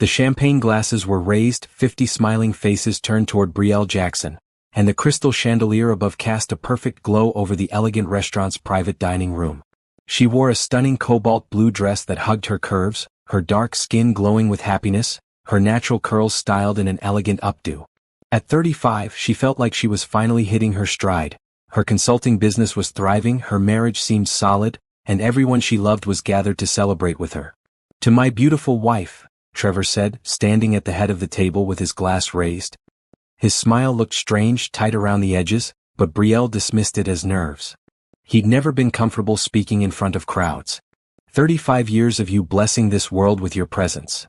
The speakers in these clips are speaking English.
The champagne glasses were raised, 50 smiling faces turned toward Brielle Jackson, and the crystal chandelier above cast a perfect glow over the elegant restaurant's private dining room. She wore a stunning cobalt blue dress that hugged her curves, her dark skin glowing with happiness, her natural curls styled in an elegant updo. At 35, she felt like she was finally hitting her stride. Her consulting business was thriving, her marriage seemed solid, and everyone she loved was gathered to celebrate with her. "To my beautiful wife," Trevor said, standing at the head of the table with his glass raised. His smile looked strange, tight around the edges, but Brielle dismissed it as nerves. He'd never been comfortable speaking in front of crowds. 35 years of you blessing this world with your presence."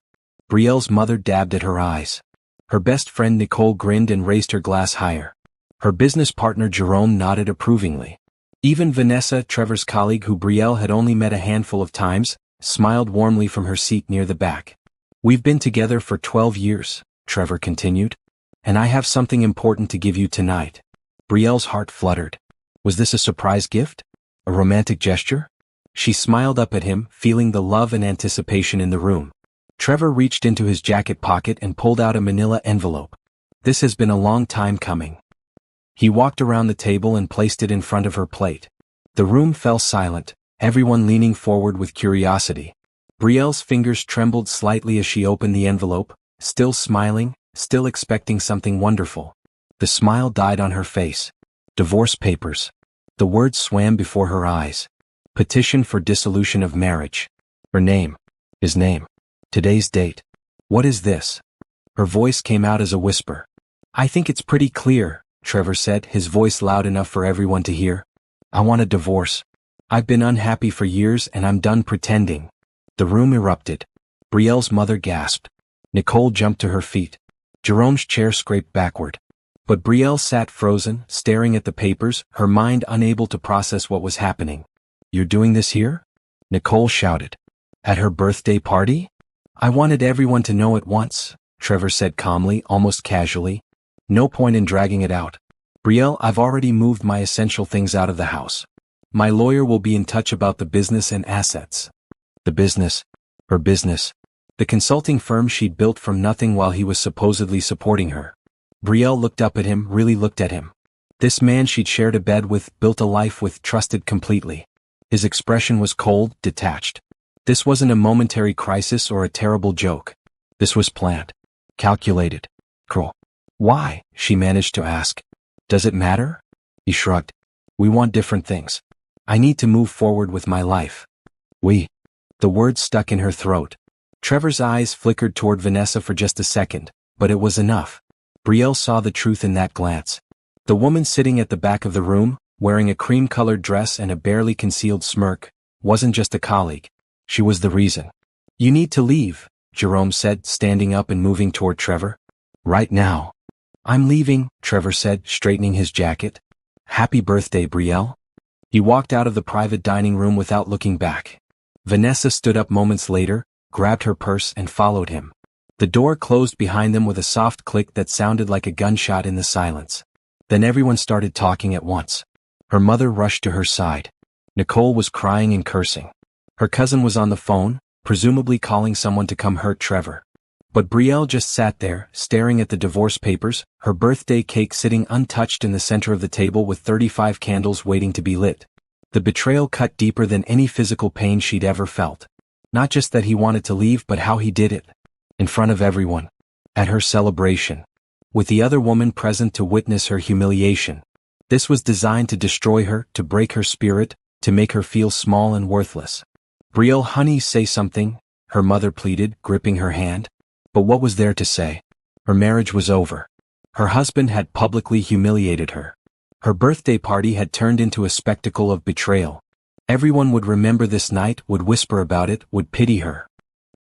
Brielle's mother dabbed at her eyes. Her best friend Nicole grinned and raised her glass higher. Her business partner Jerome nodded approvingly. Even Vanessa, Trevor's colleague who Brielle had only met a handful of times, smiled warmly from her seat near the back. "We've been together for 12 years, Trevor continued. "And I have something important to give you tonight." Brielle's heart fluttered. Was this a surprise gift? A romantic gesture? She smiled up at him, feeling the love and anticipation in the room. Trevor reached into his jacket pocket and pulled out a manila envelope. "This has been a long time coming." He walked around the table and placed it in front of her plate. The room fell silent, everyone leaning forward with curiosity. Brielle's fingers trembled slightly as she opened the envelope, still smiling, still expecting something wonderful. The smile died on her face. Divorce papers. The words swam before her eyes. Petition for dissolution of marriage. Her name. His name. Today's date. "What is this?" Her voice came out as a whisper. "I think it's pretty clear," Trevor said, his voice loud enough for everyone to hear. "I want a divorce. I've been unhappy for years and I'm done pretending." The room erupted. Brielle's mother gasped. Nicole jumped to her feet. Jerome's chair scraped backward. But Brielle sat frozen, staring at the papers, her mind unable to process what was happening. "You're doing this here?" Nicole shouted. "At her birthday party?" "I wanted everyone to know at once," Trevor said calmly, almost casually. "No point in dragging it out. Brielle, I've already moved my essential things out of the house. My lawyer will be in touch about the business and assets." The business. Her business. The consulting firm she'd built from nothing while he was supposedly supporting her. Brielle looked up at him, really looked at him. This man she'd shared a bed with, built a life with, trusted completely. His expression was cold, detached. This wasn't a momentary crisis or a terrible joke. This was planned. Calculated. Cruel. "Why?" she managed to ask. "Does it matter?" He shrugged. "We want different things. I need to move forward with my life." "We." The words stuck in her throat. Trevor's eyes flickered toward Vanessa for just a second, but it was enough. Brielle saw the truth in that glance. The woman sitting at the back of the room, wearing a cream-colored dress and a barely concealed smirk, wasn't just a colleague. She was the reason. "You need to leave," Jerome said, standing up and moving toward Trevor. "Right now." "I'm leaving," Trevor said, straightening his jacket. "Happy birthday, Brielle." He walked out of the private dining room without looking back. Vanessa stood up moments later, grabbed her purse and followed him. The door closed behind them with a soft click that sounded like a gunshot in the silence. Then everyone started talking at once. Her mother rushed to her side. Nicole was crying and cursing. Her cousin was on the phone, presumably calling someone to come hurt Trevor. But Brielle just sat there, staring at the divorce papers, her birthday cake sitting untouched in the center of the table with 35 candles waiting to be lit. The betrayal cut deeper than any physical pain she'd ever felt. Not just that he wanted to leave, but how he did it. In front of everyone. At her celebration. With the other woman present to witness her humiliation. This was designed to destroy her, to break her spirit, to make her feel small and worthless. "Brielle, honey, say something," her mother pleaded, gripping her hand. But what was there to say? Her marriage was over. Her husband had publicly humiliated her. Her birthday party had turned into a spectacle of betrayal. Everyone would remember this night, would whisper about it, would pity her.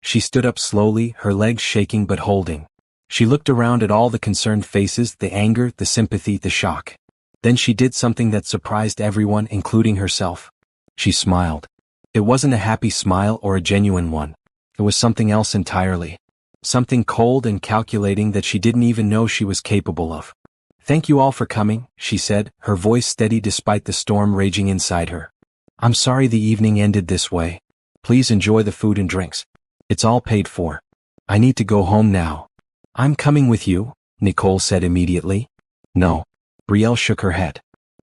She stood up slowly, her legs shaking but holding. She looked around at all the concerned faces, the anger, the sympathy, the shock. Then she did something that surprised everyone, including herself. She smiled. It wasn't a happy smile or a genuine one. It was something else entirely. Something cold and calculating that she didn't even know she was capable of. "Thank you all for coming," she said, her voice steady despite the storm raging inside her. "I'm sorry the evening ended this way. Please enjoy the food and drinks. It's all paid for." I need to go home now. I'm coming with you, Nicole said immediately. No. Brielle shook her head.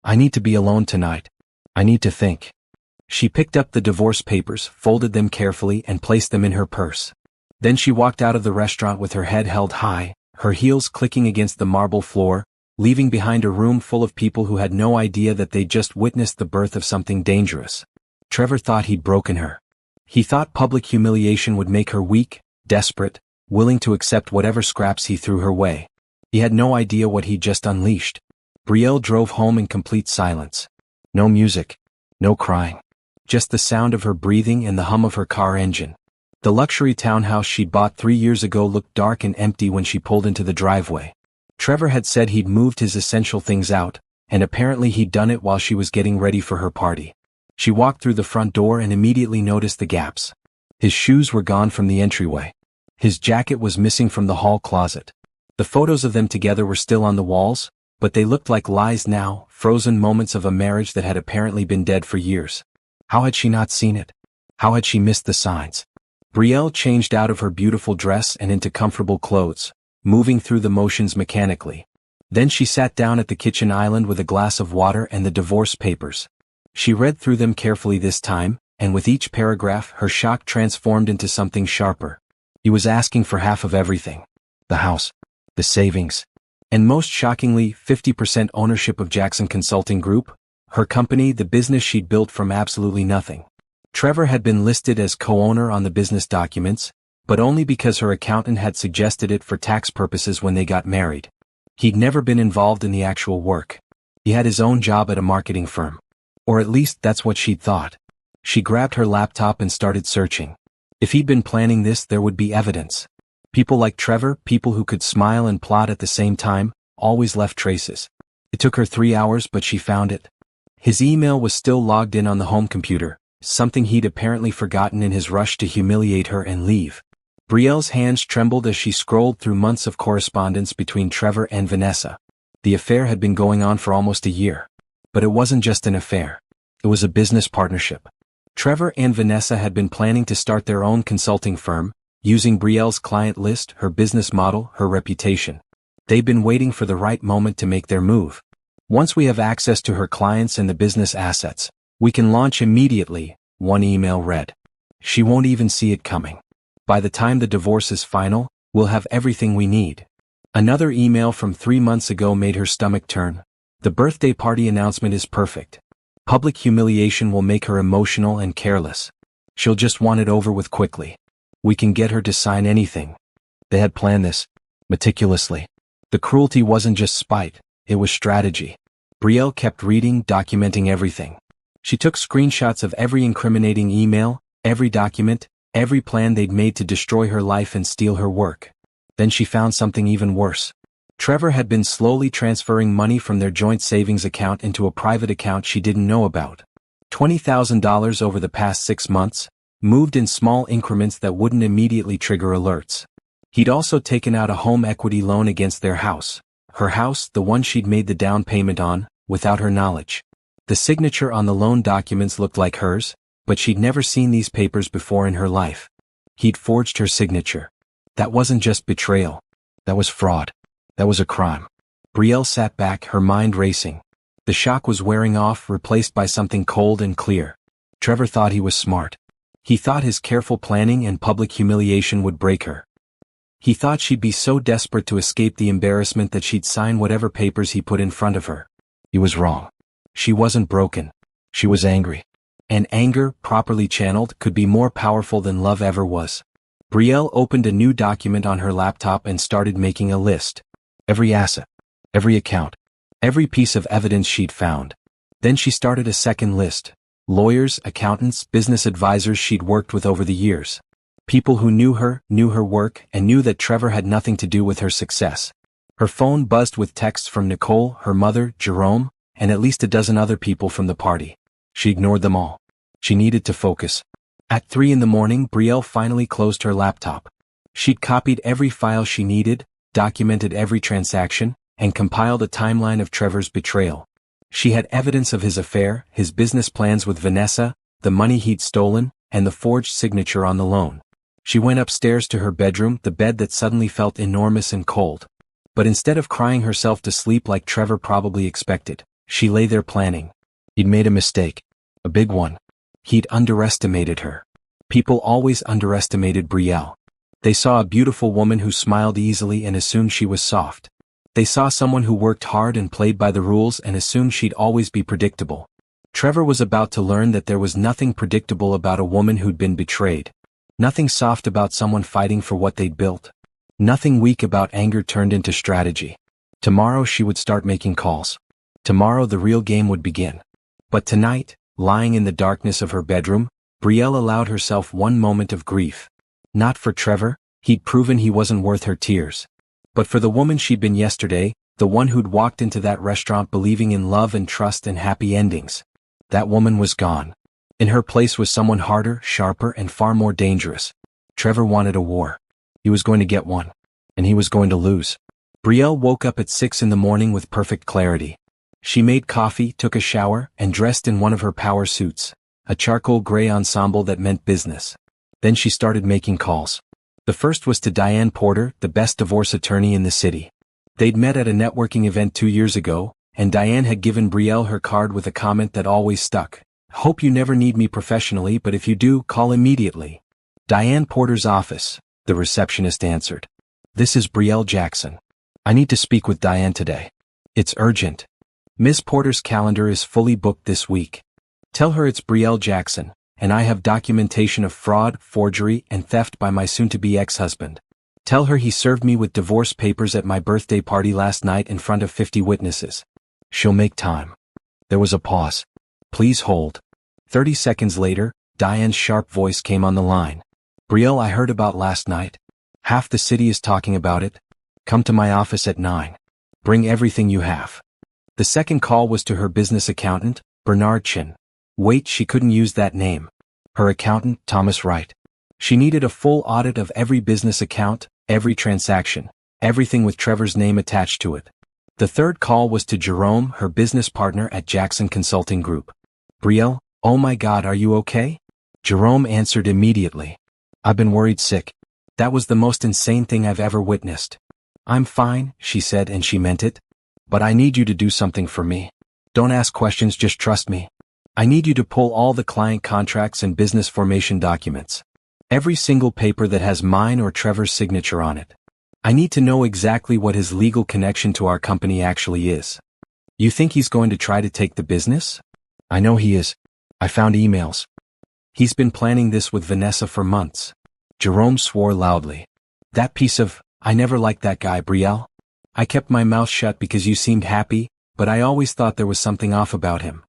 I need to be alone tonight. I need to think. She picked up the divorce papers, folded them carefully, and placed them in her purse. Then she walked out of the restaurant with her head held high, her heels clicking against the marble floor, leaving behind a room full of people who had no idea that they'd just witnessed the birth of something dangerous. Trevor thought he'd broken her. He thought public humiliation would make her weak, desperate, willing to accept whatever scraps he threw her way. He had no idea what he'd just unleashed. Brielle drove home in complete silence. No music. No crying. Just the sound of her breathing and the hum of her car engine. The luxury townhouse she'd bought 3 years ago looked dark and empty when she pulled into the driveway. Trevor had said he'd moved his essential things out, and apparently he'd done it while she was getting ready for her party. She walked through the front door and immediately noticed the gaps. His shoes were gone from the entryway. His jacket was missing from the hall closet. The photos of them together were still on the walls, but they looked like lies now, frozen moments of a marriage that had apparently been dead for years. How had she not seen it? How had she missed the signs? Brielle changed out of her beautiful dress and into comfortable clothes, moving through the motions mechanically. Then she sat down at the kitchen island with a glass of water and the divorce papers. She read through them carefully this time, and with each paragraph her shock transformed into something sharper. He was asking for half of everything. The house, the savings, and most shockingly 50% ownership of Jackson Consulting Group, her company, the business she'd built from absolutely nothing. Trevor had been listed as co-owner on the business documents, but only because her accountant had suggested it for tax purposes when they got married. He'd never been involved in the actual work. He had his own job at a marketing firm. Or at least that's what she'd thought. She grabbed her laptop and started searching. If he'd been planning this, there would be evidence. People like Trevor, people who could smile and plot at the same time, always left traces. It took her 3 hours, but she found it. His email was still logged in on the home computer, something he'd apparently forgotten in his rush to humiliate her and leave. Brielle's hands trembled as she scrolled through months of correspondence between Trevor and Vanessa. The affair had been going on for almost a year. But it wasn't just an affair. It was a business partnership. Trevor and Vanessa had been planning to start their own consulting firm, using Brielle's client list, her business model, her reputation. They'd been waiting for the right moment to make their move. Once we have access to her clients and the business assets, we can launch immediately, one email read. She won't even see it coming. By the time the divorce is final, we'll have everything we need. Another email from 3 months ago made her stomach turn. The birthday party announcement is perfect. Public humiliation will make her emotional and careless. She'll just want it over with quickly. We can get her to sign anything. They had planned this meticulously. The cruelty wasn't just spite, it was strategy. Brielle kept reading, documenting everything. She took screenshots of every incriminating email, every document, every plan they'd made to destroy her life and steal her work. Then she found something even worse. Trevor had been slowly transferring money from their joint savings account into a private account she didn't know about. $20,000 over the past 6 months, moved in small increments that wouldn't immediately trigger alerts. He'd also taken out a home equity loan against their house. Her house, the one she'd made the down payment on, without her knowledge. The signature on the loan documents looked like hers, but she'd never seen these papers before in her life. He'd forged her signature. That wasn't just betrayal. That was fraud. That was a crime. Brielle sat back, her mind racing. The shock was wearing off, replaced by something cold and clear. Trevor thought he was smart. He thought his careful planning and public humiliation would break her. He thought she'd be so desperate to escape the embarrassment that she'd sign whatever papers he put in front of her. He was wrong. She wasn't broken. She was angry. And anger, properly channeled, could be more powerful than love ever was. Brielle opened a new document on her laptop and started making a list. Every asset, every account, every piece of evidence she'd found. Then she started a second list. Lawyers, accountants, business advisors she'd worked with over the years. People who knew her work, and knew that Trevor had nothing to do with her success. Her phone buzzed with texts from Nicole, her mother, Jerome, and at least a dozen other people from the party. She ignored them all. She needed to focus. At 3 in the morning, Brielle finally closed her laptop. She'd copied every file she needed, documented every transaction, and compiled a timeline of Trevor's betrayal. She had evidence of his affair, his business plans with Vanessa, the money he'd stolen, and the forged signature on the loan. She went upstairs to her bedroom, the bed that suddenly felt enormous and cold. But instead of crying herself to sleep like Trevor probably expected, she lay there planning. He'd made a mistake. A big one. He'd underestimated her. People always underestimated Brielle. They saw a beautiful woman who smiled easily and assumed she was soft. They saw someone who worked hard and played by the rules and assumed she'd always be predictable. Trevor was about to learn that there was nothing predictable about a woman who'd been betrayed. Nothing soft about someone fighting for what they'd built. Nothing weak about anger turned into strategy. Tomorrow she would start making calls. Tomorrow the real game would begin. But tonight, lying in the darkness of her bedroom, Brielle allowed herself one moment of grief. Not for Trevor, he'd proven he wasn't worth her tears. But for the woman she'd been yesterday, the one who'd walked into that restaurant believing in love and trust and happy endings. That woman was gone. In her place was someone harder, sharper, and far more dangerous. Trevor wanted a war. He was going to get one. And he was going to lose. Brielle woke up at 6 in the morning with perfect clarity. She made coffee, took a shower, and dressed in one of her power suits, a charcoal gray ensemble that meant business. Then she started making calls. The first was to Diane Porter, the best divorce attorney in the city. They'd met at a networking event 2 years ago, and Diane had given Brielle her card with a comment that always stuck. Hope you never need me professionally, but if you do, call immediately. Diane Porter's office, the receptionist answered. This is Brielle Jackson. I need to speak with Diane today. It's urgent. Miss Porter's calendar is fully booked this week. Tell her it's Brielle Jackson, and I have documentation of fraud, forgery, and theft by my soon-to-be ex-husband. Tell her he served me with divorce papers at my birthday party last night in front of 50 witnesses. She'll make time. There was a pause. Please hold. 30 seconds later, Diane's sharp voice came on the line. Brielle, I heard about last night. Half the city is talking about it. Come to my office at 9. Bring everything you have. The second call was to her business accountant, Bernard Chin. Wait, she couldn't use that name. Her accountant, Thomas Wright. She needed a full audit of every business account, every transaction, everything with Trevor's name attached to it. The third call was to Jerome, her business partner at Jackson Consulting Group. Brielle, oh my God, are you okay? Jerome answered immediately. I've been worried sick. That was the most insane thing I've ever witnessed. I'm fine, she said, and she meant it. But I need you to do something for me. Don't ask questions, just trust me. I need you to pull all the client contracts and business formation documents. Every single paper that has mine or Trevor's signature on it. I need to know exactly what his legal connection to our company actually is. You think he's going to try to take the business? I know he is. I found emails. He's been planning this with Vanessa for months. Jerome swore loudly. That piece of, I never liked that guy, Brielle. I kept my mouth shut because you seemed happy, but I always thought there was something off about him.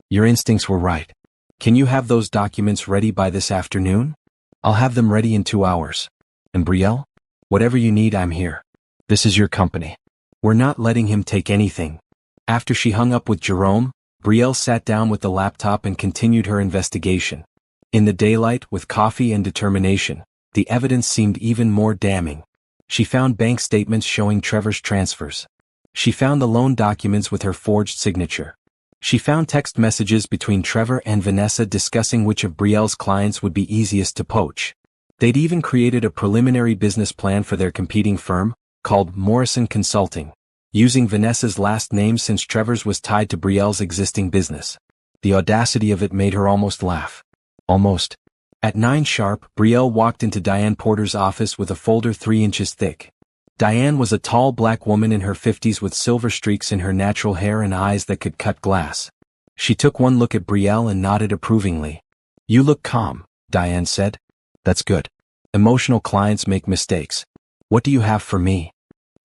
Your instincts were right. Can you have those documents ready by this afternoon? I'll have them ready in 2 hours. And Brielle? Whatever you need, I'm here. This is your company. We're not letting him take anything. After she hung up with Jerome, Brielle sat down with the laptop and continued her investigation. In the daylight, with coffee and determination, the evidence seemed even more damning. She found bank statements showing Trevor's transfers. She found the loan documents with her forged signature. She found text messages between Trevor and Vanessa discussing which of Brielle's clients would be easiest to poach. They'd even created a preliminary business plan for their competing firm, called Morrison Consulting, using Vanessa's last name since Trevor's was tied to Brielle's existing business. The audacity of it made her almost laugh. Almost. At 9 sharp, Brielle walked into Diane Porter's office with a folder 3 inches thick. Diane was a tall black woman in her 50s with silver streaks in her natural hair and eyes that could cut glass. She took one look at Brielle and nodded approvingly. You look calm, Diane said. That's good. Emotional clients make mistakes. What do you have for me?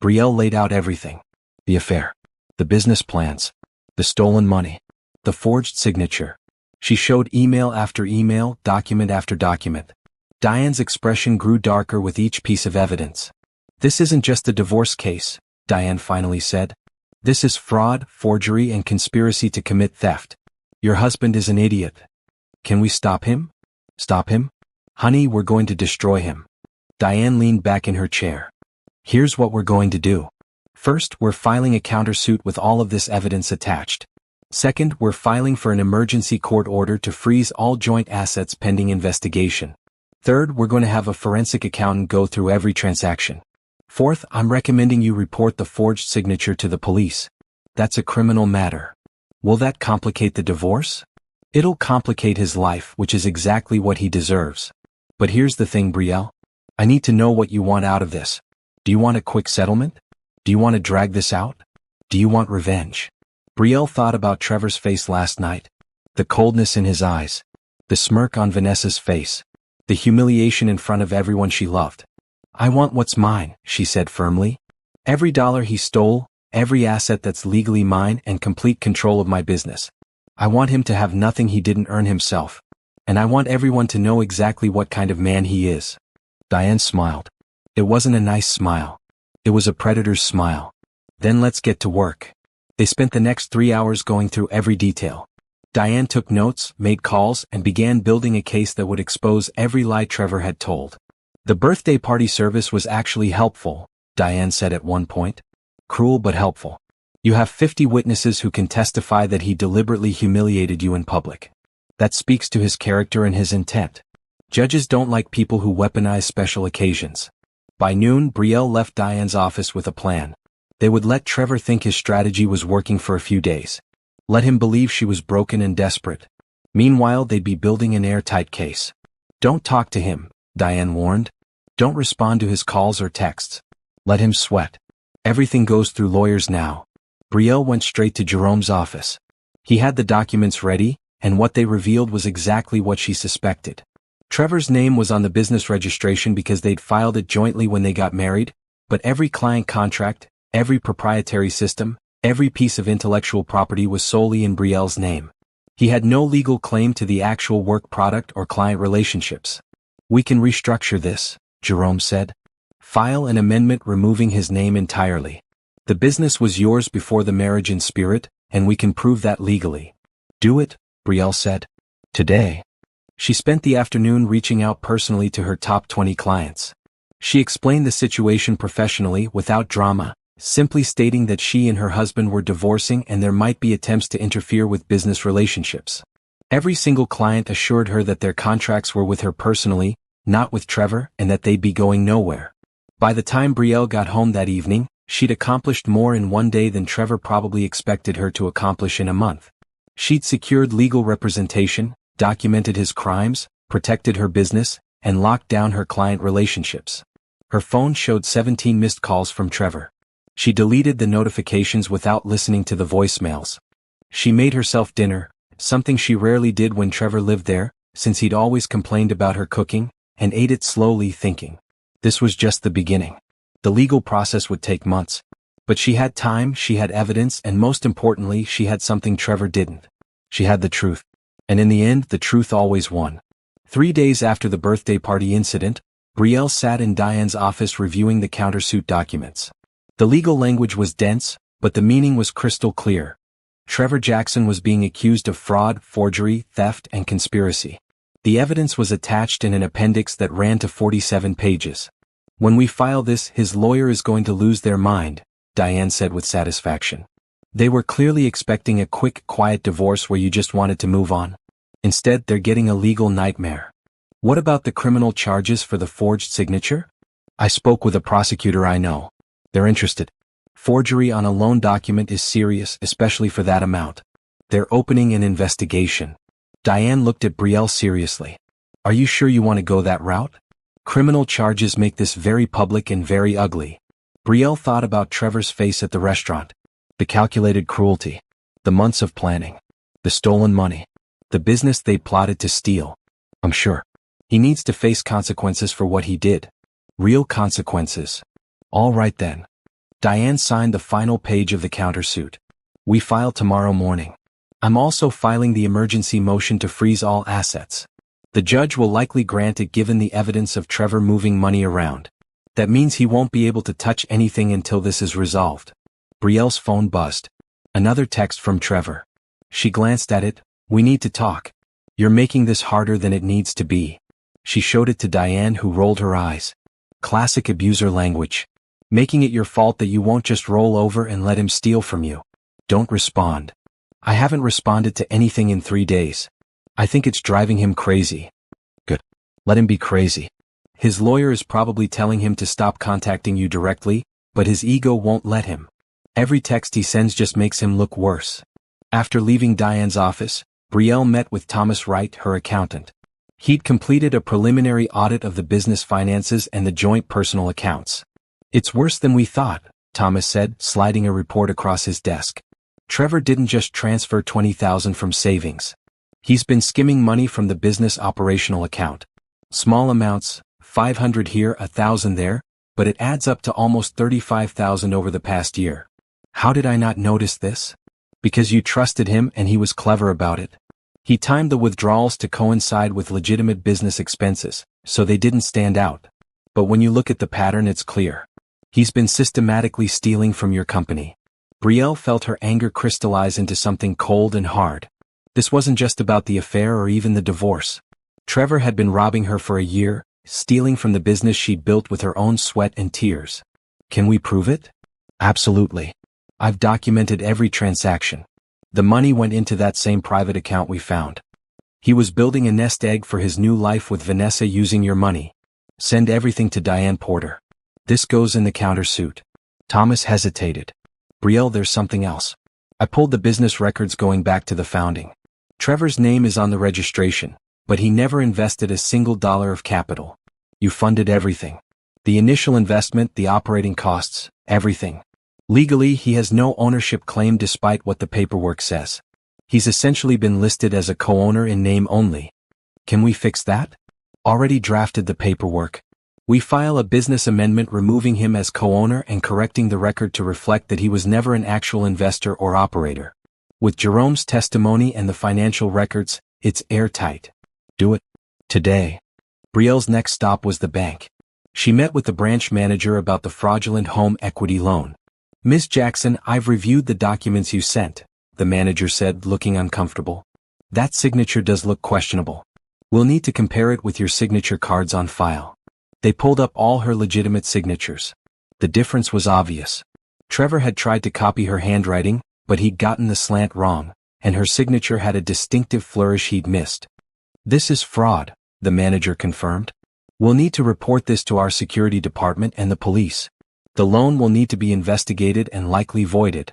Brielle laid out everything. The affair. The business plans. The stolen money. The forged signature. She showed email after email, document after document. Diane's expression grew darker with each piece of evidence. This isn't just a divorce case, Diane finally said. This is fraud, forgery, and conspiracy to commit theft. Your husband is an idiot. Can we stop him? Stop him? Honey, we're going to destroy him. Diane leaned back in her chair. Here's what we're going to do. First, we're filing a countersuit with all of this evidence attached. Second, we're filing for an emergency court order to freeze all joint assets pending investigation. Third, we're going to have a forensic accountant go through every transaction. Fourth, I'm recommending you report the forged signature to the police. That's a criminal matter. Will that complicate the divorce? It'll complicate his life, which is exactly what he deserves. But here's the thing, Brielle. I need to know what you want out of this. Do you want a quick settlement? Do you want to drag this out? Do you want revenge? Brielle thought about Trevor's face last night. The coldness in his eyes. The smirk on Vanessa's face. The humiliation in front of everyone she loved. I want what's mine, she said firmly. Every dollar he stole, every asset that's legally mine, and complete control of my business. I want him to have nothing he didn't earn himself. And I want everyone to know exactly what kind of man he is. Diane smiled. It wasn't a nice smile. It was a predator's smile. Then let's get to work. They spent the next 3 hours going through every detail. Diane took notes, made calls, and began building a case that would expose every lie Trevor had told. The birthday party service was actually helpful, Diane said at one point. Cruel but helpful. You have 50 witnesses who can testify that he deliberately humiliated you in public. That speaks to his character and his intent. Judges don't like people who weaponize special occasions. By noon, Brielle left Diane's office with a plan. They would let Trevor think his strategy was working for a few days. Let him believe she was broken and desperate. Meanwhile, they'd be building an airtight case. Don't talk to him, Diane warned. Don't respond to his calls or texts. Let him sweat. Everything goes through lawyers now. Brielle went straight to Jerome's office. He had the documents ready, and what they revealed was exactly what she suspected. Trevor's name was on the business registration because they'd filed it jointly when they got married, but every client contract, every proprietary system, every piece of intellectual property was solely in Brielle's name. He had no legal claim to the actual work product or client relationships. We can restructure this, Jerome said. File an amendment removing his name entirely. The business was yours before the marriage in spirit, and we can prove that legally. Do it, Brielle said. Today. She spent the afternoon reaching out personally to her top 20 clients. She explained the situation professionally without drama, simply stating that she and her husband were divorcing and there might be attempts to interfere with business relationships. Every single client assured her that their contracts were with her personally, not with Trevor, and that they'd be going nowhere. By the time Brielle got home that evening, she'd accomplished more in one day than Trevor probably expected her to accomplish in a month. She'd secured legal representation, documented his crimes, protected her business, and locked down her client relationships. Her phone showed 17 missed calls from Trevor. She deleted the notifications without listening to the voicemails. She made herself dinner, something she rarely did when Trevor lived there, since he'd always complained about her cooking, and ate it slowly, thinking. This was just the beginning. The legal process would take months. But she had time, she had evidence, and most importantly, she had something Trevor didn't. She had the truth. And in the end, the truth always won. 3 days after the birthday party incident, Brielle sat in Diane's office reviewing the countersuit documents. The legal language was dense, but the meaning was crystal clear. Trevor Jackson was being accused of fraud, forgery, theft, and conspiracy. The evidence was attached in an appendix that ran to 47 pages. When we file this, his lawyer is going to lose their mind, Diane said with satisfaction. They were clearly expecting a quick, quiet divorce where you just wanted to move on. Instead, they're getting a legal nightmare. What about the criminal charges for the forged signature? I spoke with a prosecutor I know. They're interested. Forgery on a loan document is serious, especially for that amount. They're opening an investigation. Diane looked at Brielle seriously. Are you sure you want to go that route? Criminal charges make this very public and very ugly. Brielle thought about Trevor's face at the restaurant. The calculated cruelty. The months of planning. The stolen money. The business they plotted to steal. I'm sure. He needs to face consequences for what he did. Real consequences. All right then. Diane signed the final page of the countersuit. We file tomorrow morning. I'm also filing the emergency motion to freeze all assets. The judge will likely grant it given the evidence of Trevor moving money around. That means he won't be able to touch anything until this is resolved. Brielle's phone buzzed. Another text from Trevor. She glanced at it. We need to talk. You're making this harder than it needs to be. She showed it to Diane, who rolled her eyes. Classic abuser language. Making it your fault that you won't just roll over and let him steal from you. Don't respond. I haven't responded to anything in 3 days. I think it's driving him crazy. Good. Let him be crazy. His lawyer is probably telling him to stop contacting you directly, but his ego won't let him. Every text he sends just makes him look worse. After leaving Diane's office, Brielle met with Thomas Wright, her accountant. He'd completed a preliminary audit of the business finances and the joint personal accounts. It's worse than we thought, Thomas said, sliding a report across his desk. Trevor didn't just transfer $20,000 from savings. He's been skimming money from the business operational account. Small amounts, $500 here, $1,000 there, but it adds up to almost $35,000 over the past year. How did I not notice this? Because you trusted him and he was clever about it. He timed the withdrawals to coincide with legitimate business expenses, so they didn't stand out. But when you look at the pattern, it's clear. He's been systematically stealing from your company. Brielle felt her anger crystallize into something cold and hard. This wasn't just about the affair or even the divorce. Trevor had been robbing her for a year, stealing from the business she'd built with her own sweat and tears. Can we prove it? Absolutely. I've documented every transaction. The money went into that same private account we found. He was building a nest egg for his new life with Vanessa using your money. Send everything to Diane Porter. This goes in the countersuit. Thomas hesitated. Brielle, there's something else. I pulled the business records going back to the founding. Trevor's name is on the registration, but he never invested a single dollar of capital. You funded everything. The initial investment, the operating costs, everything. Legally, he has no ownership claim despite what the paperwork says. He's essentially been listed as a co-owner in name only. Can we fix that? Already drafted the paperwork. We file a business amendment removing him as co-owner and correcting the record to reflect that he was never an actual investor or operator. With Jerome's testimony and the financial records, it's airtight. Do it. Today. Brielle's next stop was the bank. She met with the branch manager about the fraudulent home equity loan. Ms. Jackson, I've reviewed the documents you sent, the manager said, looking uncomfortable. That signature does look questionable. We'll need to compare it with your signature cards on file. They pulled up all her legitimate signatures. The difference was obvious. Trevor had tried to copy her handwriting, but he'd gotten the slant wrong, and her signature had a distinctive flourish he'd missed. This is fraud, the manager confirmed. We'll need to report this to our security department and the police. The loan will need to be investigated and likely voided.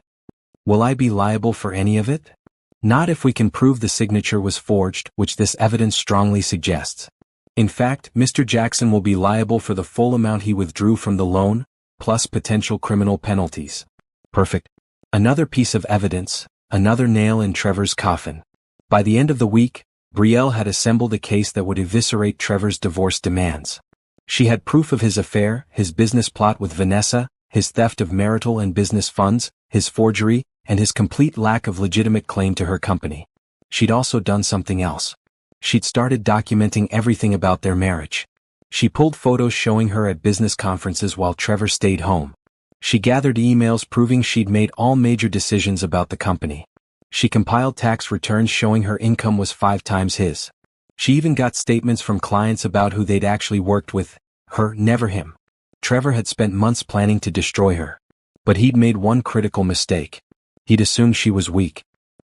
Will I be liable for any of it? Not if we can prove the signature was forged, which this evidence strongly suggests. In fact, Mr. Jackson will be liable for the full amount he withdrew from the loan, plus potential criminal penalties. Perfect. Another piece of evidence, another nail in Trevor's coffin. By the end of the week, Brielle had assembled a case that would eviscerate Trevor's divorce demands. She had proof of his affair, his business plot with Vanessa, his theft of marital and business funds, his forgery, and his complete lack of legitimate claim to her company. She'd also done something else. She'd started documenting everything about their marriage. She pulled photos showing her at business conferences while Trevor stayed home. She gathered emails proving she'd made all major decisions about the company. She compiled tax returns showing her income was 5 times his. She even got statements from clients about who they'd actually worked with, her, never him. Trevor had spent months planning to destroy her. But he'd made one critical mistake. He'd assumed she was weak.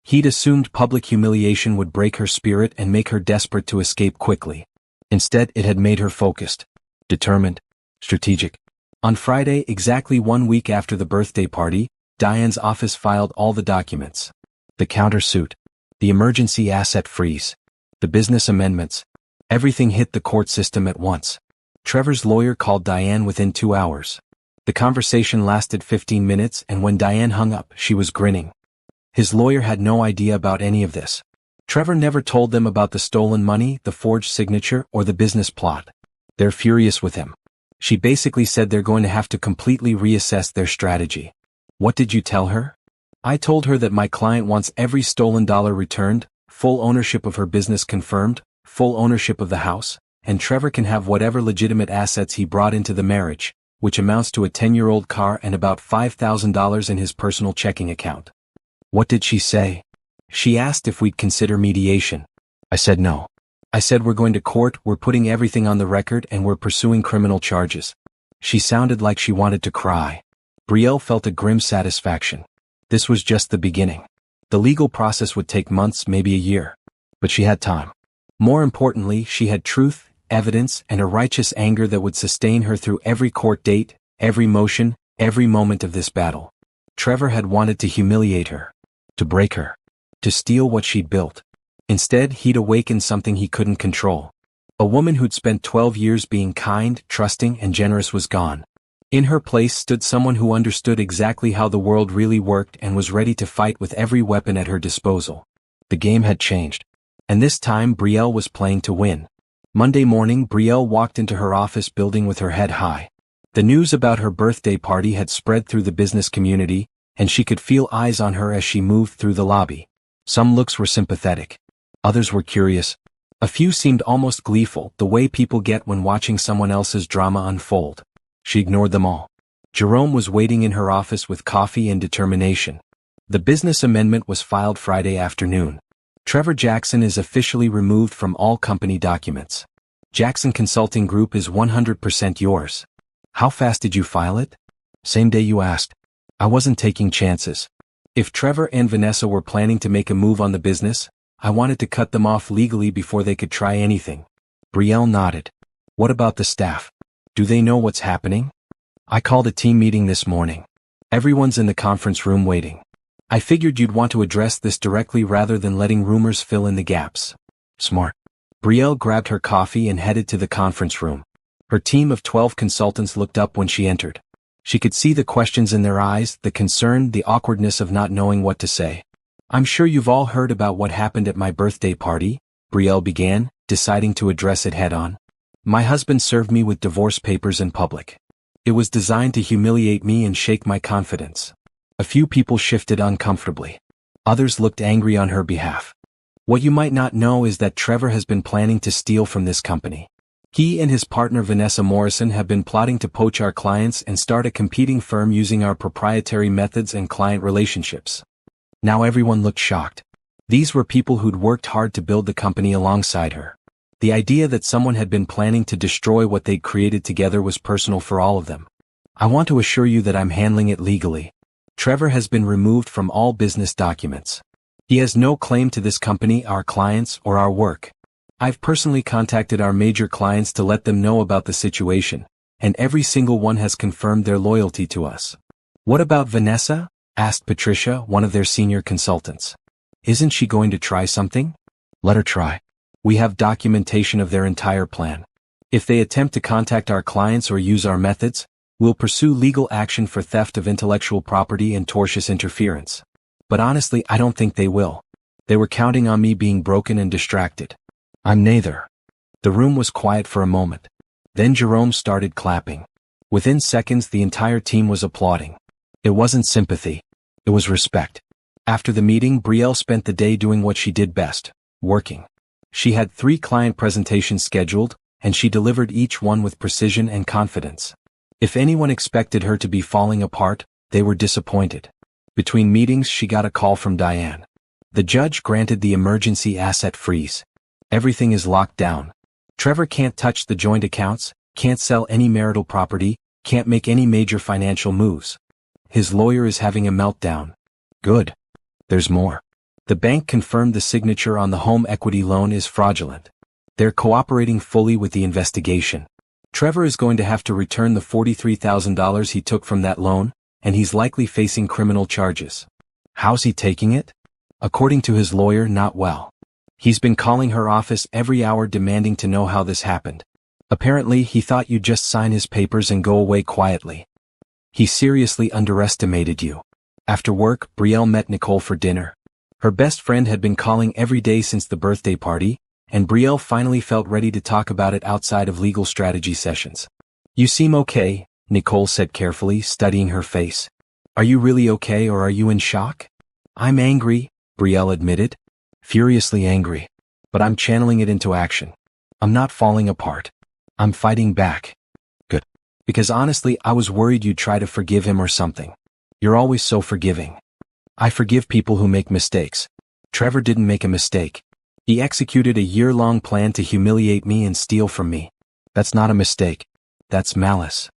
He'd assumed public humiliation would break her spirit and make her desperate to escape quickly. Instead, it had made her focused, determined, strategic. On Friday, exactly 1 week after the birthday party, Diane's office filed all the documents. The countersuit, the emergency asset freeze, the business amendments. Everything hit the court system at once. Trevor's lawyer called Diane within 2 hours. The conversation lasted 15 minutes, and when Diane hung up, she was grinning. His lawyer had no idea about any of this. Trevor never told them about the stolen money, the forged signature, or the business plot. They're furious with him. She basically said they're going to have to completely reassess their strategy. What did you tell her? I told her that my client wants every stolen dollar returned, full ownership of her business confirmed, full ownership of the house, and Trevor can have whatever legitimate assets he brought into the marriage, which amounts to a 10-year-old car and about $5,000 in his personal checking account. What did she say? She asked if we'd consider mediation. I said no. I said we're going to court, we're putting everything on the record, and we're pursuing criminal charges. She sounded like she wanted to cry. Brielle felt a grim satisfaction. This was just the beginning. The legal process would take months, maybe a year. But she had time. More importantly, she had truth, evidence, and a righteous anger that would sustain her through every court date, every motion, every moment of this battle. Trevor had wanted to humiliate her, to break her, to steal what she'd built. Instead, he'd awakened something he couldn't control. A woman who'd spent 12 years being kind, trusting, and generous was gone. In her place stood someone who understood exactly how the world really worked and was ready to fight with every weapon at her disposal. The game had changed. And this time Brielle was playing to win. Monday morning, Brielle walked into her office building with her head high. The news about her birthday party had spread through the business community, and she could feel eyes on her as she moved through the lobby. Some looks were sympathetic. Others were curious. A few seemed almost gleeful, the way people get when watching someone else's drama unfold. She ignored them all. Jerome was waiting in her office with coffee and determination. The business amendment was filed Friday afternoon. Trevor Jackson is officially removed from all company documents. Jackson Consulting Group is 100% yours. How fast did you file it? Same day you asked. I wasn't taking chances. If Trevor and Vanessa were planning to make a move on the business, I wanted to cut them off legally before they could try anything. Brielle nodded. What about the staff? Do they know what's happening? I called a team meeting this morning. Everyone's in the conference room waiting. I figured you'd want to address this directly rather than letting rumors fill in the gaps. Smart. Brielle grabbed her coffee and headed to the conference room. Her team of 12 consultants looked up when she entered. She could see the questions in their eyes, the concern, the awkwardness of not knowing what to say. I'm sure you've all heard about what happened at my birthday party, Brielle began, deciding to address it head-on. My husband served me with divorce papers in public. It was designed to humiliate me and shake my confidence. A few people shifted uncomfortably. Others looked angry on her behalf. What you might not know is that Trevor has been planning to steal from this company. He and his partner Vanessa Morrison have been plotting to poach our clients and start a competing firm using our proprietary methods and client relationships. Now everyone looked shocked. These were people who'd worked hard to build the company alongside her. The idea that someone had been planning to destroy what they'd created together was personal for all of them. I want to assure you that I'm handling it legally. Trevor has been removed from all business documents. He has no claim to this company, our clients, or our work. I've personally contacted our major clients to let them know about the situation, and every single one has confirmed their loyalty to us. What about Vanessa? Asked Patricia, one of their senior consultants. Isn't she going to try something? Let her try. We have documentation of their entire plan. If they attempt to contact our clients or use our methods, we'll pursue legal action for theft of intellectual property and tortious interference. But honestly, I don't think they will. They were counting on me being broken and distracted. I'm neither. The room was quiet for a moment. Then Jerome started clapping. Within seconds, the entire team was applauding. It wasn't sympathy. It was respect. After the meeting, Brielle spent the day doing what she did best, working. She had 3 client presentations scheduled, and she delivered each one with precision and confidence. If anyone expected her to be falling apart, they were disappointed. Between meetings, she got a call from Diane. The judge granted the emergency asset freeze. Everything is locked down. Trevor can't touch the joint accounts, can't sell any marital property, can't make any major financial moves. His lawyer is having a meltdown. Good. There's more. The bank confirmed the signature on the home equity loan is fraudulent. They're cooperating fully with the investigation. Trevor is going to have to return the $43,000 he took from that loan, and he's likely facing criminal charges. How's he taking it? According to his lawyer, not well. He's been calling her office every hour demanding to know how this happened. Apparently, he thought you'd just sign his papers and go away quietly. He seriously underestimated you. After work, Brielle met Nicole for dinner. Her best friend had been calling every day since the birthday party, and Brielle finally felt ready to talk about it outside of legal strategy sessions. You seem okay, Nicole said carefully, studying her face. Are you really okay or are you in shock? I'm angry, Brielle admitted. Furiously angry. But I'm channeling it into action. I'm not falling apart. I'm fighting back. Good. Because honestly, I was worried you'd try to forgive him or something. You're always so forgiving. I forgive people who make mistakes. Trevor didn't make a mistake. He executed a year-long plan to humiliate me and steal from me. That's not a mistake. That's malice.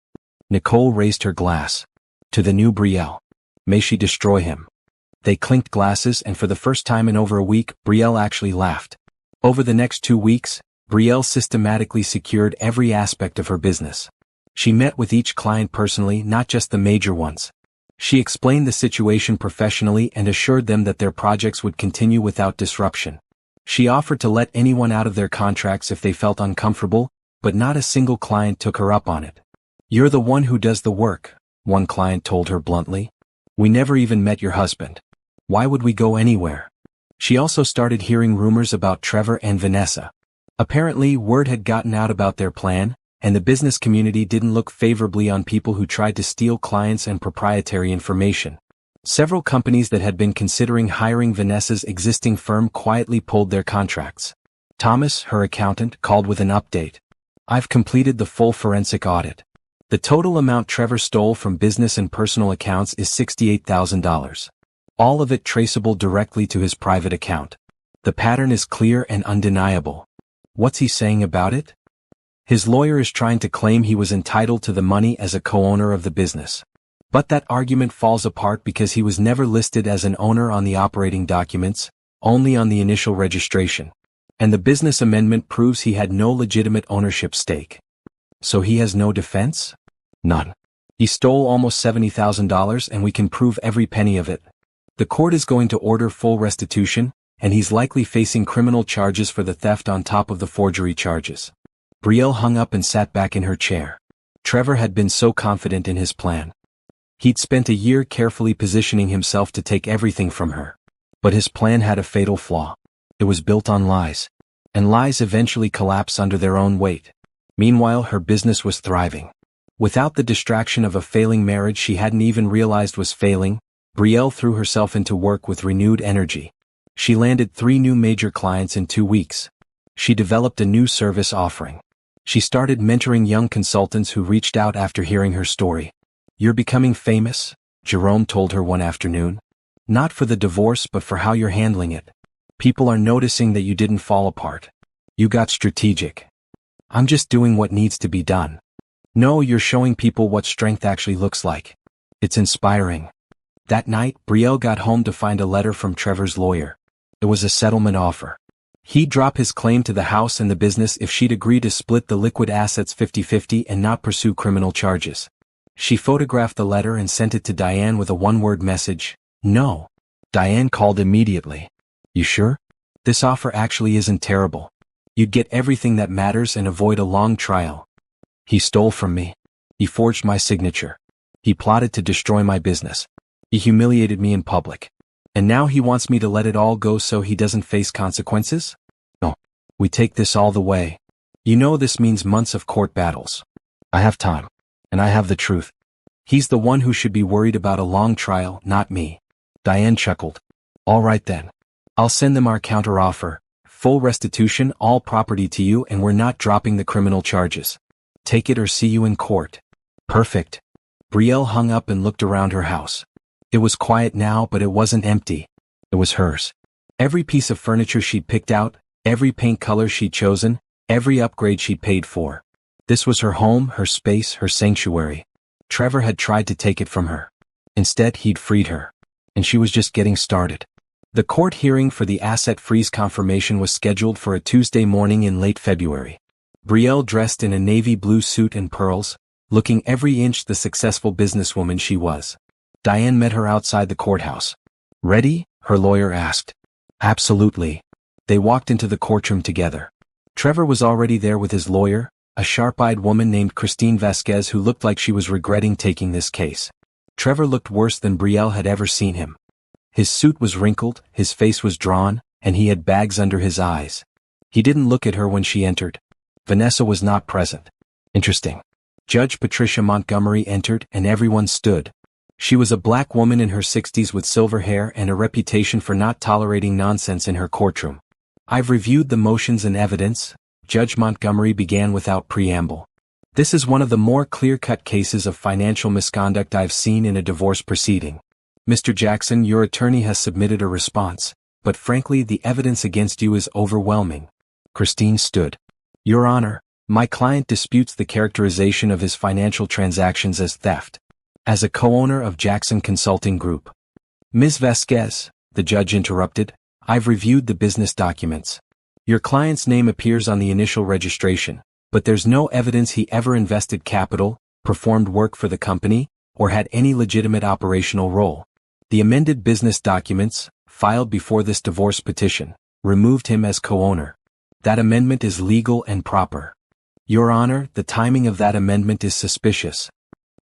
Nicole raised her glass. To the new Brielle. May she destroy him. They clinked glasses, and for the first time in over a week, Brielle actually laughed. Over the next 2 weeks, Brielle systematically secured every aspect of her business. She met with each client personally, not just the major ones. She explained the situation professionally and assured them that their projects would continue without disruption. She offered to let anyone out of their contracts if they felt uncomfortable, but not a single client took her up on it. "You're the one who does the work," one client told her bluntly. "We never even met your husband. Why would we go anywhere?" She also started hearing rumors about Trevor and Vanessa. Apparently, word had gotten out about their plan, and the business community didn't look favorably on people who tried to steal clients and proprietary information. Several companies that had been considering hiring Vanessa's existing firm quietly pulled their contracts. Thomas, her accountant, called with an update. "I've completed the full forensic audit. The total amount Trevor stole from business and personal accounts is $68,000. All of it traceable directly to his private account. The pattern is clear and undeniable." "What's he saying about it?" "His lawyer is trying to claim he was entitled to the money as a co-owner of the business. But that argument falls apart because he was never listed as an owner on the operating documents, only on the initial registration. And the business amendment proves he had no legitimate ownership stake." "So he has no defense?" "None. He stole almost $70,000 and we can prove every penny of it. The court is going to order full restitution, and he's likely facing criminal charges for the theft on top of the forgery charges." Brielle hung up and sat back in her chair. Trevor had been so confident in his plan. He'd spent a year carefully positioning himself to take everything from her. But his plan had a fatal flaw. It was built on lies. And lies eventually collapse under their own weight. Meanwhile, her business was thriving. Without the distraction of a failing marriage she hadn't even realized was failing, Brielle threw herself into work with renewed energy. She landed 3 new major clients in 2 weeks. She developed a new service offering. She started mentoring young consultants who reached out after hearing her story. "You're becoming famous," Jerome told her one afternoon. "Not for the divorce but for how you're handling it. People are noticing that you didn't fall apart. You got strategic." "I'm just doing what needs to be done." "No, you're showing people what strength actually looks like. It's inspiring." That night, Brielle got home to find a letter from Trevor's lawyer. It was a settlement offer. He'd drop his claim to the house and the business if she'd agree to split the liquid assets 50-50 and not pursue criminal charges. She photographed the letter and sent it to Diane with a one-word message: "No." Diane called immediately. "You sure? This offer actually isn't terrible. You'd get everything that matters and avoid a long trial." "He stole from me. He forged my signature. He plotted to destroy my business. He humiliated me in public. And now he wants me to let it all go so he doesn't face consequences? No. We take this all the way. You know this means months of court battles. I have time. And I have the truth. He's the one who should be worried about a long trial, not me." Diane chuckled. "All right then. I'll send them our counteroffer. Full restitution, all property to you, and we're not dropping the criminal charges. Take it or see you in court." "Perfect." Brielle hung up and looked around her house. It was quiet now, but it wasn't empty. It was hers. Every piece of furniture she'd picked out, every paint color she'd chosen, every upgrade she'd paid for. This was her home, her space, her sanctuary. Trevor had tried to take it from her. Instead, he'd freed her. And she was just getting started. The court hearing for the asset freeze confirmation was scheduled for a Tuesday morning in late February. Brielle dressed in a navy blue suit and pearls, looking every inch the successful businesswoman she was. Diane met her outside the courthouse. "Ready?" her lawyer asked. "Absolutely." They walked into the courtroom together. Trevor was already there with his lawyer, a sharp-eyed woman named Christine Vasquez who looked like she was regretting taking this case. Trevor looked worse than Brielle had ever seen him. His suit was wrinkled, his face was drawn, and he had bags under his eyes. He didn't look at her when she entered. Vanessa was not present. Interesting. Judge Patricia Montgomery entered and everyone stood. She was a black woman in her 60s with silver hair and a reputation for not tolerating nonsense in her courtroom. "I've reviewed the motions and evidence," Judge Montgomery began without preamble. "This is one of the more clear-cut cases of financial misconduct I've seen in a divorce proceeding. Mr. Jackson, your attorney has submitted a response, but frankly the evidence against you is overwhelming." Christine stood. "Your Honor, my client disputes the characterization of his financial transactions as theft. As a co-owner of Jackson Consulting Group." "Ms. Vasquez," the judge interrupted, "I've reviewed the business documents. Your client's name appears on the initial registration, but there's no evidence he ever invested capital, performed work for the company, or had any legitimate operational role. The amended business documents, filed before this divorce petition, removed him as co-owner. That amendment is legal and proper. Your Honor, the timing of that amendment is suspicious.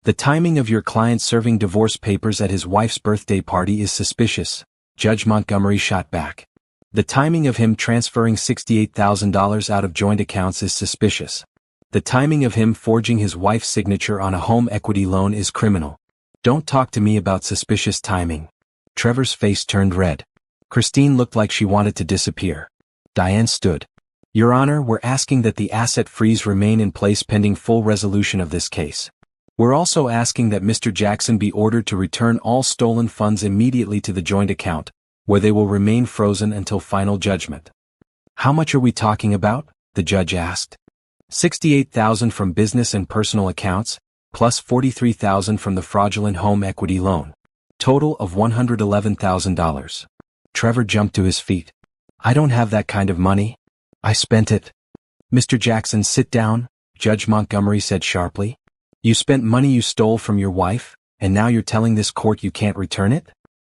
The timing of your client serving divorce papers at his wife's birthday party is suspicious, Judge Montgomery shot back. The timing of him transferring $68,000 out of joint accounts is suspicious. The timing of him forging his wife's signature on a home equity loan is criminal. Don't talk to me about suspicious timing. Trevor's face turned red. Christine looked like she wanted to disappear. Diane stood. Your Honor, we're asking that the asset freeze remain in place pending full resolution of this case. We're also asking that Mr. Jackson be ordered to return all stolen funds immediately to the joint account, where they will remain frozen until final judgment. How much are we talking about? The judge asked. $68,000 from business and personal accounts, plus $43,000 from the fraudulent home equity loan. Total of $111,000. Trevor jumped to his feet. I don't have that kind of money. I spent it. Mr. Jackson, sit down, Judge Montgomery said sharply. You spent money you stole from your wife, and now you're telling this court you can't return it?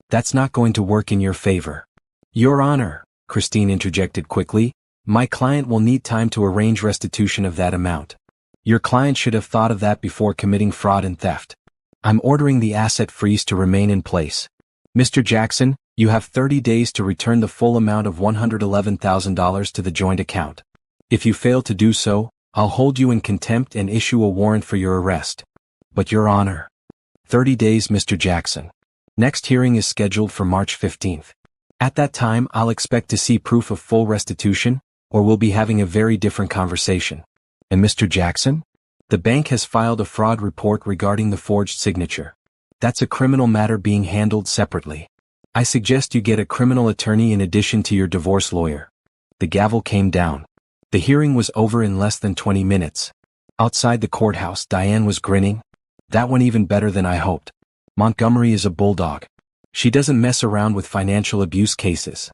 That's not going to work in your favor. Your Honor, Christine interjected quickly, my client will need time to arrange restitution of that amount. Your client should have thought of that before committing fraud and theft. I'm ordering the asset freeze to remain in place. Mr. Jackson, you have 30 days to return the full amount of $111,000 to the joint account. If you fail to do so, I'll hold you in contempt and issue a warrant for your arrest. But Your Honor. 30 days, Mr. Jackson. Next hearing is scheduled for March 15th. At that time, I'll expect to see proof of full restitution, or we'll be having a very different conversation. And Mr. Jackson? The bank has filed a fraud report regarding the forged signature. That's a criminal matter being handled separately. I suggest you get a criminal attorney in addition to your divorce lawyer. The gavel came down. The hearing was over in less than 20 minutes. Outside the courthouse, Diane was grinning. That went even better than I hoped. Montgomery is a bulldog. She doesn't mess around with financial abuse cases.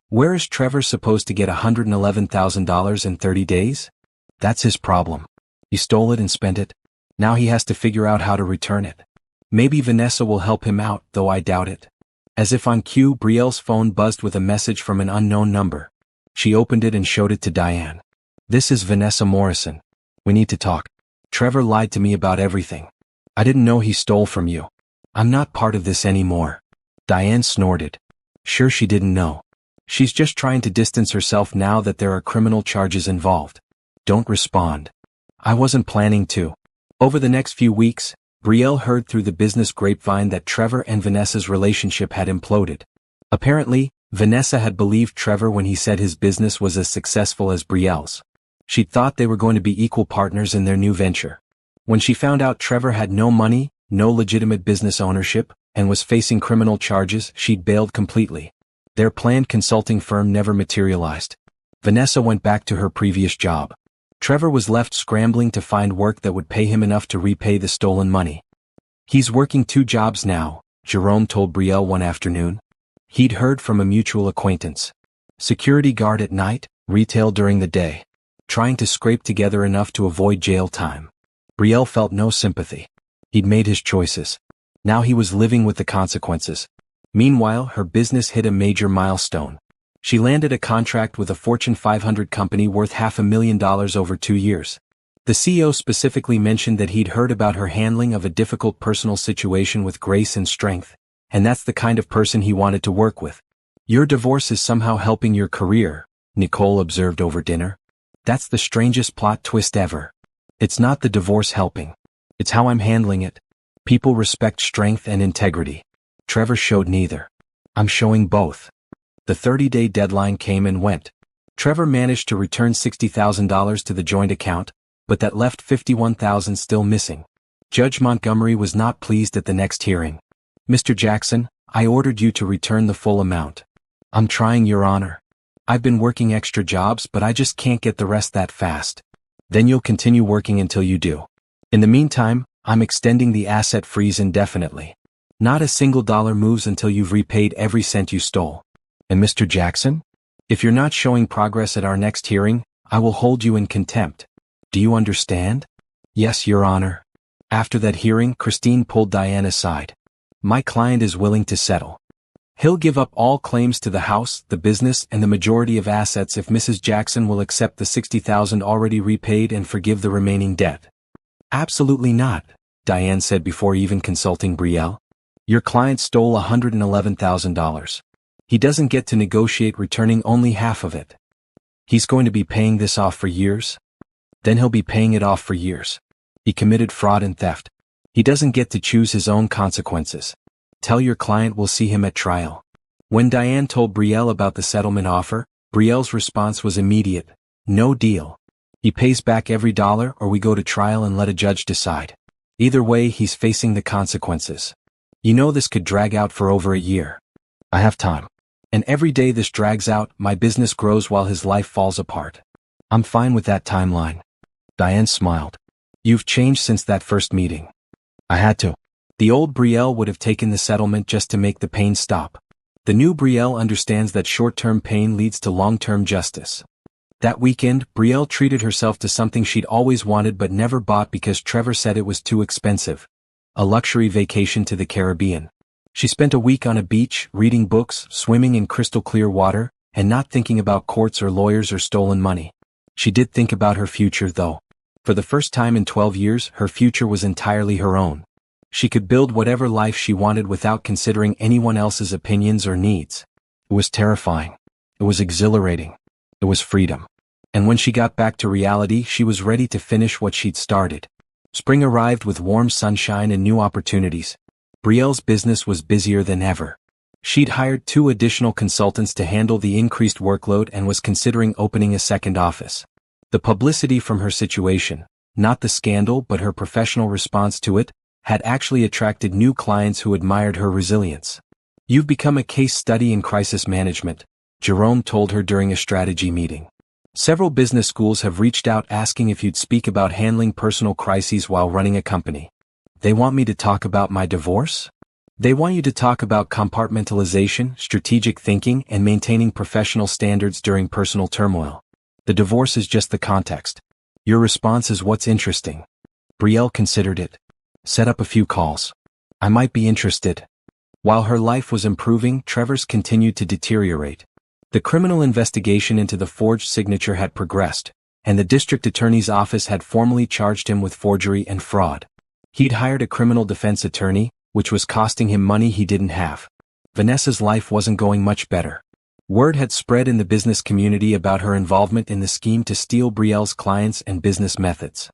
Where is Trevor supposed to get $111,000 in 30 days? That's his problem. He stole it and spent it. Now he has to figure out how to return it. Maybe Vanessa will help him out, though I doubt it. As if on cue, Brielle's phone buzzed with a message from an unknown number. She opened it and showed it to Diane. This is Vanessa Morrison. We need to talk. Trevor lied to me about everything. I didn't know he stole from you. I'm not part of this anymore. Diane snorted. Sure, she didn't know. She's just trying to distance herself now that there are criminal charges involved. Don't respond. I wasn't planning to. Over the next few weeks, Brielle heard through the business grapevine that Trevor and Vanessa's relationship had imploded. Apparently, Vanessa had believed Trevor when he said his business was as successful as Brielle's. She'd thought they were going to be equal partners in their new venture. When she found out Trevor had no money, no legitimate business ownership, and was facing criminal charges, she'd bailed completely. Their planned consulting firm never materialized. Vanessa went back to her previous job. Trevor was left scrambling to find work that would pay him enough to repay the stolen money. He's working 2 jobs now, Jerome told Brielle one afternoon. He'd heard from a mutual acquaintance. Security guard at night, retail during the day. Trying to scrape together enough to avoid jail time. Brielle felt no sympathy. He'd made his choices. Now he was living with the consequences. Meanwhile, her business hit a major milestone. She landed a contract with a Fortune 500 company worth $500,000 over 2 years. The CEO specifically mentioned that he'd heard about her handling of a difficult personal situation with grace and strength, and that's the kind of person he wanted to work with. Your divorce is somehow helping your career, Nicole observed over dinner. That's the strangest plot twist ever. It's not the divorce helping. It's how I'm handling it. People respect strength and integrity. Trevor showed neither. I'm showing both. The 30-day deadline came and went. Trevor managed to return $60,000 to the joint account, but that left $51,000 still missing. Judge Montgomery was not pleased at the next hearing. Mr. Jackson, I ordered you to return the full amount. I'm trying, Your Honor. I've been working extra jobs, but I just can't get the rest that fast. Then you'll continue working until you do. In the meantime, I'm extending the asset freeze indefinitely. Not a single dollar moves until you've repaid every cent you stole. And Mr. Jackson? If you're not showing progress at our next hearing, I will hold you in contempt. Do you understand? Yes, Your Honor. After that hearing, Christine pulled Diane aside. My client is willing to settle. He'll give up all claims to the house, the business, and the majority of assets if Mrs. Jackson will accept the $60,000 already repaid and forgive the remaining debt. Absolutely not, Diane said before even consulting Brielle. Your client stole $111,000. He doesn't get to negotiate returning only half of it. He's going to be paying this off for years? Then he'll be paying it off for years. He committed fraud and theft. He doesn't get to choose his own consequences. Tell your client we'll see him at trial. When Diane told Brielle about the settlement offer, Brielle's response was immediate. No deal. He pays back every dollar or we go to trial and let a judge decide. Either way, he's facing the consequences. You know this could drag out for over a year. I have time. And every day this drags out, my business grows while his life falls apart. I'm fine with that timeline. Diane smiled. You've changed since that first meeting. I had to. The old Brielle would have taken the settlement just to make the pain stop. The new Brielle understands that short-term pain leads to long-term justice. That weekend, Brielle treated herself to something she'd always wanted but never bought because Trevor said it was too expensive. A luxury vacation to the Caribbean. She spent a week on a beach, reading books, swimming in crystal-clear water, and not thinking about courts or lawyers or stolen money. She did think about her future, though. For the first time in 12 years, her future was entirely her own. She could build whatever life she wanted without considering anyone else's opinions or needs. It was terrifying. It was exhilarating. It was freedom. And when she got back to reality, she was ready to finish what she'd started. Spring arrived with warm sunshine and new opportunities. Brielle's business was busier than ever. She'd hired 2 additional consultants to handle the increased workload and was considering opening a second office. The publicity from her situation, not the scandal but her professional response to it, had actually attracted new clients who admired her resilience. You've become a case study in crisis management, Jerome told her during a strategy meeting. Several business schools have reached out asking if you'd speak about handling personal crises while running a company. They want me to talk about my divorce? They want you to talk about compartmentalization, strategic thinking, and maintaining professional standards during personal turmoil. The divorce is just the context. Your response is what's interesting. Brielle considered it. Set up a few calls. I might be interested. While her life was improving, Trevor's continued to deteriorate. The criminal investigation into the forged signature had progressed, and the district attorney's office had formally charged him with forgery and fraud. He'd hired a criminal defense attorney, which was costing him money he didn't have. Vanessa's life wasn't going much better. Word had spread in the business community about her involvement in the scheme to steal Brielle's clients and business methods.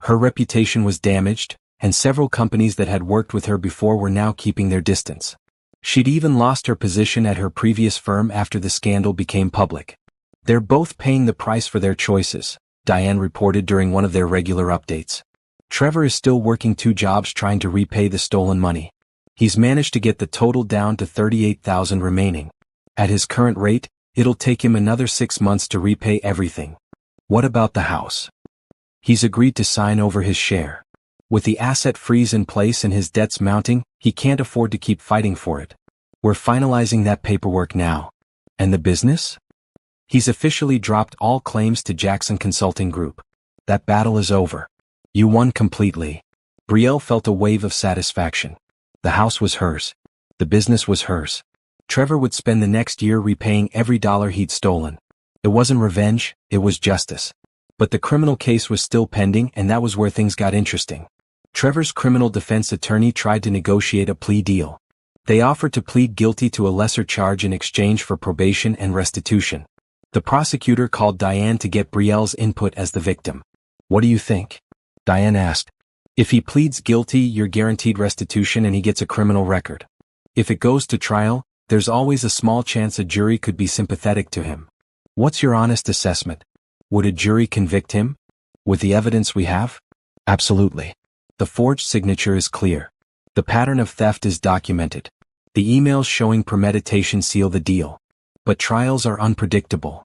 Her reputation was damaged, and several companies that had worked with her before were now keeping their distance. She'd even lost her position at her previous firm after the scandal became public. They're both paying the price for their choices, Diane reported during one of their regular updates. Trevor is still working 2 jobs trying to repay the stolen money. He's managed to get the total down to $38,000 remaining. At his current rate, it'll take him another 6 months to repay everything. What about the house? He's agreed to sign over his share. With the asset freeze in place and his debts mounting, he can't afford to keep fighting for it. We're finalizing that paperwork now. And the business? He's officially dropped all claims to Jackson Consulting Group. That battle is over. You won completely. Brielle felt a wave of satisfaction. The house was hers. The business was hers. Trevor would spend the next year repaying every dollar he'd stolen. It wasn't revenge, it was justice. But the criminal case was still pending, and that was where things got interesting. Trevor's criminal defense attorney tried to negotiate a plea deal. They offered to plead guilty to a lesser charge in exchange for probation and restitution. The prosecutor called Diane to get Brielle's input as the victim. What do you think? Diane asked. If he pleads guilty, you're guaranteed restitution and he gets a criminal record. If it goes to trial, there's always a small chance a jury could be sympathetic to him. What's your honest assessment? Would a jury convict him? With the evidence we have? Absolutely. The forged signature is clear. The pattern of theft is documented. The emails showing premeditation seal the deal. But trials are unpredictable.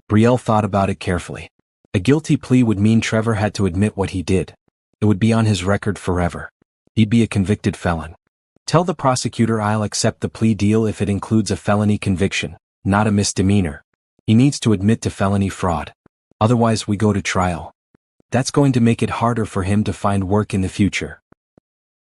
Brielle thought about it carefully. A guilty plea would mean Trevor had to admit what he did. It would be on his record forever. He'd be a convicted felon. Tell the prosecutor I'll accept the plea deal if it includes a felony conviction, not a misdemeanor. He needs to admit to felony fraud. Otherwise we go to trial. That's going to make it harder for him to find work in the future.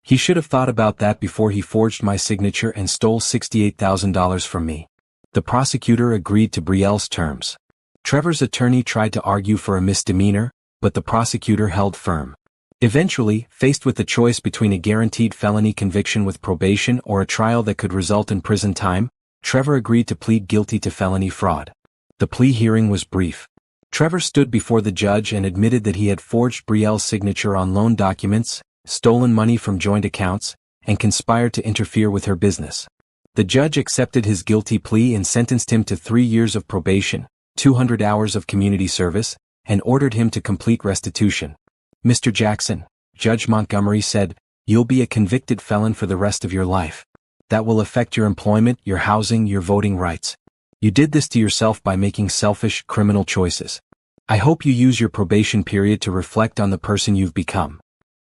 He should have thought about that before he forged my signature and stole $68,000 from me. The prosecutor agreed to Brielle's terms. Trevor's attorney tried to argue for a misdemeanor, but the prosecutor held firm. Eventually, faced with the choice between a guaranteed felony conviction with probation or a trial that could result in prison time, Trevor agreed to plead guilty to felony fraud. The plea hearing was brief. Trevor stood before the judge and admitted that he had forged Brielle's signature on loan documents, stolen money from joint accounts, and conspired to interfere with her business. The judge accepted his guilty plea and sentenced him to 3 years of probation, 200 hours of community service, and ordered him to complete restitution. Mr. Jackson, Judge Montgomery said, you'll be a convicted felon for the rest of your life. That will affect your employment, your housing, your voting rights. You did this to yourself by making selfish, criminal choices. I hope you use your probation period to reflect on the person you've become.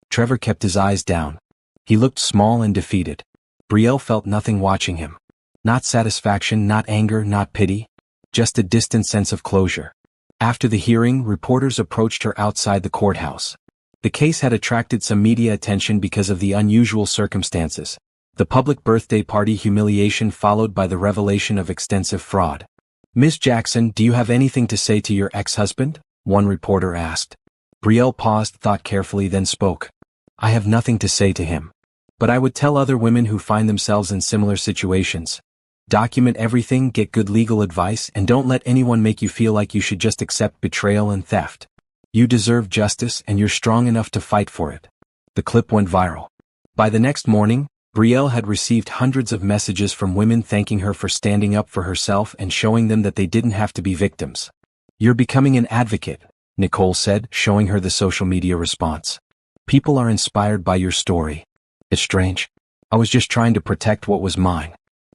Trevor kept his eyes down. He looked small and defeated. Brielle felt nothing watching him. Not satisfaction, not anger, not pity. Just a distant sense of closure. After the hearing, reporters approached her outside the courthouse. The case had attracted some media attention because of the unusual circumstances. The public birthday party humiliation followed by the revelation of extensive fraud. Ms. Jackson, do you have anything to say to your ex-husband? One reporter asked. Brielle paused, thought carefully, then spoke. I have nothing to say to him. But I would tell other women who find themselves in similar situations. Document everything, get good legal advice, and don't let anyone make you feel like you should just accept betrayal and theft. You deserve justice and you're strong enough to fight for it. The clip went viral. By the next morning, Brielle had received hundreds of messages from women thanking her for standing up for herself and showing them that they didn't have to be victims. You're becoming an advocate, Nicole said, showing her the social media response. People are inspired by your story. It's strange. I was just trying to protect what was mine.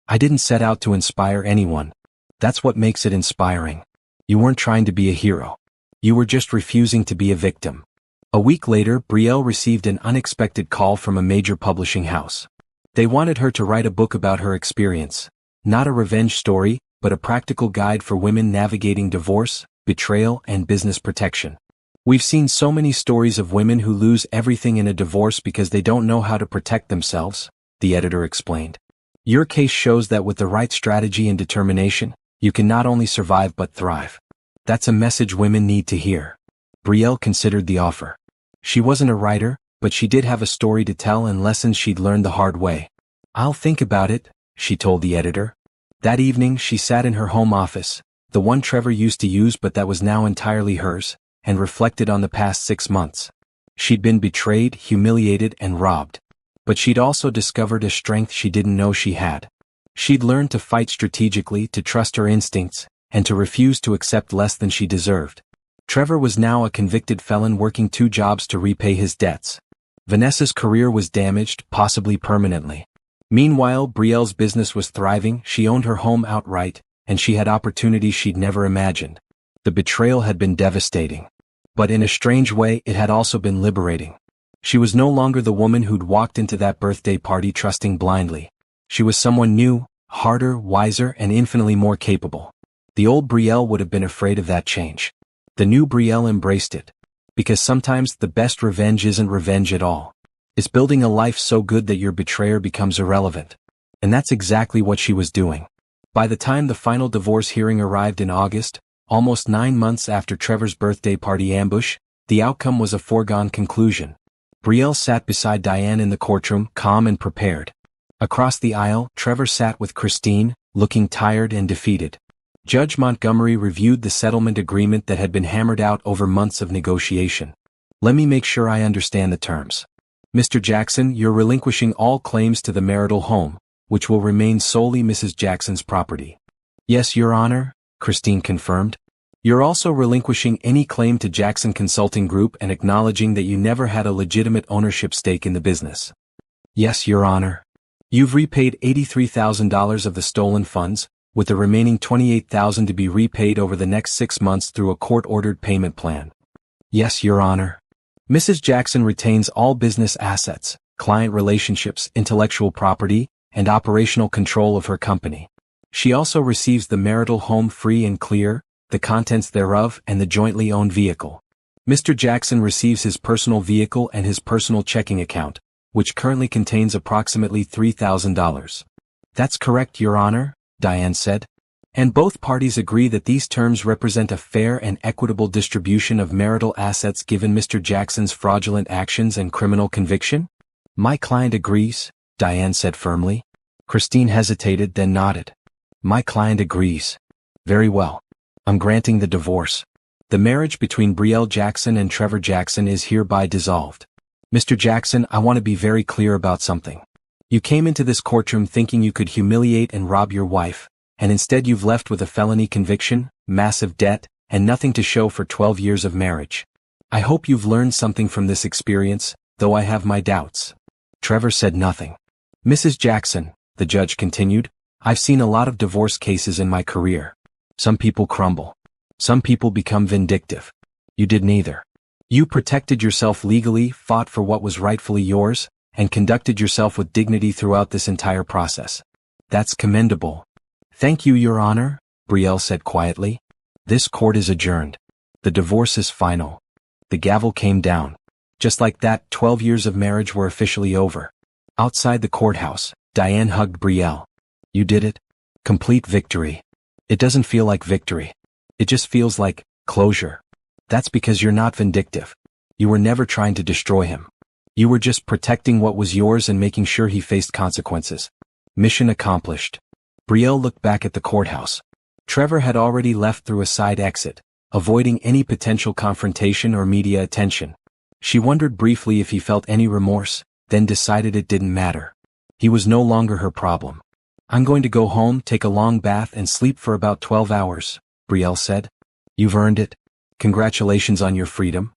I didn't set out to inspire anyone. That's what makes it inspiring. You weren't trying to be a hero. You were just refusing to be a victim. A week later, Brielle received an unexpected call from a major publishing house. They wanted her to write a book about her experience. Not a revenge story, but a practical guide for women navigating divorce, betrayal, and business protection. We've seen so many stories of women who lose everything in a divorce because they don't know how to protect themselves, the editor explained. Your case shows that with the right strategy and determination, you can not only survive but thrive. That's a message women need to hear. Brielle considered the offer. She wasn't a writer, but she did have a story to tell and lessons she'd learned the hard way. I'll think about it, she told the editor. That evening she sat in her home office, the one Trevor used to use but that was now entirely hers, and reflected on the past 6 months. She'd been betrayed, humiliated, and robbed. But she'd also discovered a strength she didn't know she had. She'd learned to fight strategically, to trust her instincts, and to refuse to accept less than she deserved. Trevor was now a convicted felon working 2 jobs to repay his debts. Vanessa's career was damaged, possibly permanently. Meanwhile, Brielle's business was thriving, she owned her home outright, and she had opportunities she'd never imagined. The betrayal had been devastating. But in a strange way, it had also been liberating. She was no longer the woman who'd walked into that birthday party trusting blindly. She was someone new, harder, wiser, and infinitely more capable. The old Brielle would have been afraid of that change. The new Brielle embraced it. Because sometimes the best revenge isn't revenge at all. It's building a life so good that your betrayer becomes irrelevant. And that's exactly what she was doing. By the time the final divorce hearing arrived in August, almost 9 months after Trevor's birthday party ambush, the outcome was a foregone conclusion. Brielle sat beside Diane in the courtroom, calm and prepared. Across the aisle, Trevor sat with Christine, looking tired and defeated. Judge Montgomery reviewed the settlement agreement that had been hammered out over months of negotiation. Let me make sure I understand the terms. Mr. Jackson, you're relinquishing all claims to the marital home, which will remain solely Mrs. Jackson's property. Yes, Your Honor, Christine confirmed. You're also relinquishing any claim to Jackson Consulting Group and acknowledging that you never had a legitimate ownership stake in the business. Yes, Your Honor. You've repaid $83,000 of the stolen funds, with the remaining $28,000 to be repaid over the next 6 months through a court-ordered payment plan. Yes, Your Honor. Mrs. Jackson retains all business assets, client relationships, intellectual property, and operational control of her company. She also receives the marital home free and clear, the contents thereof, and the jointly owned vehicle. Mr. Jackson receives his personal vehicle and his personal checking account, which currently contains approximately $3,000. That's correct, Your Honor, Diane said. And both parties agree that these terms represent a fair and equitable distribution of marital assets given Mr. Jackson's fraudulent actions and criminal conviction? My client agrees, Diane said firmly. Christine hesitated, then nodded. My client agrees. Very well. I'm granting the divorce. The marriage between Brielle Jackson and Trevor Jackson is hereby dissolved. Mr. Jackson, I want to be very clear about something. You came into this courtroom thinking you could humiliate and rob your wife, and instead you've left with a felony conviction, massive debt, and nothing to show for 12 years of marriage. I hope you've learned something from this experience, though I have my doubts. Trevor said nothing. Mrs. Jackson, the judge continued, I've seen a lot of divorce cases in my career. Some people crumble. Some people become vindictive. You did neither. You protected yourself legally, fought for what was rightfully yours, and conducted yourself with dignity throughout this entire process. That's commendable. Thank you, Your Honor, Brielle said quietly. This court is adjourned. The divorce is final. The gavel came down. Just like that, 12 years of marriage were officially over. Outside the courthouse, Diane hugged Brielle. You did it. Complete victory. It doesn't feel like victory. It just feels like closure. That's because you're not vindictive. You were never trying to destroy him. You were just protecting what was yours and making sure he faced consequences. Mission accomplished. Brielle looked back at the courthouse. Trevor had already left through a side exit, avoiding any potential confrontation or media attention. She wondered briefly if he felt any remorse, then decided it didn't matter. He was no longer her problem. I'm going to go home, take a long bath, and sleep for about 12 hours, Brielle said. You've earned it. Congratulations on your freedom.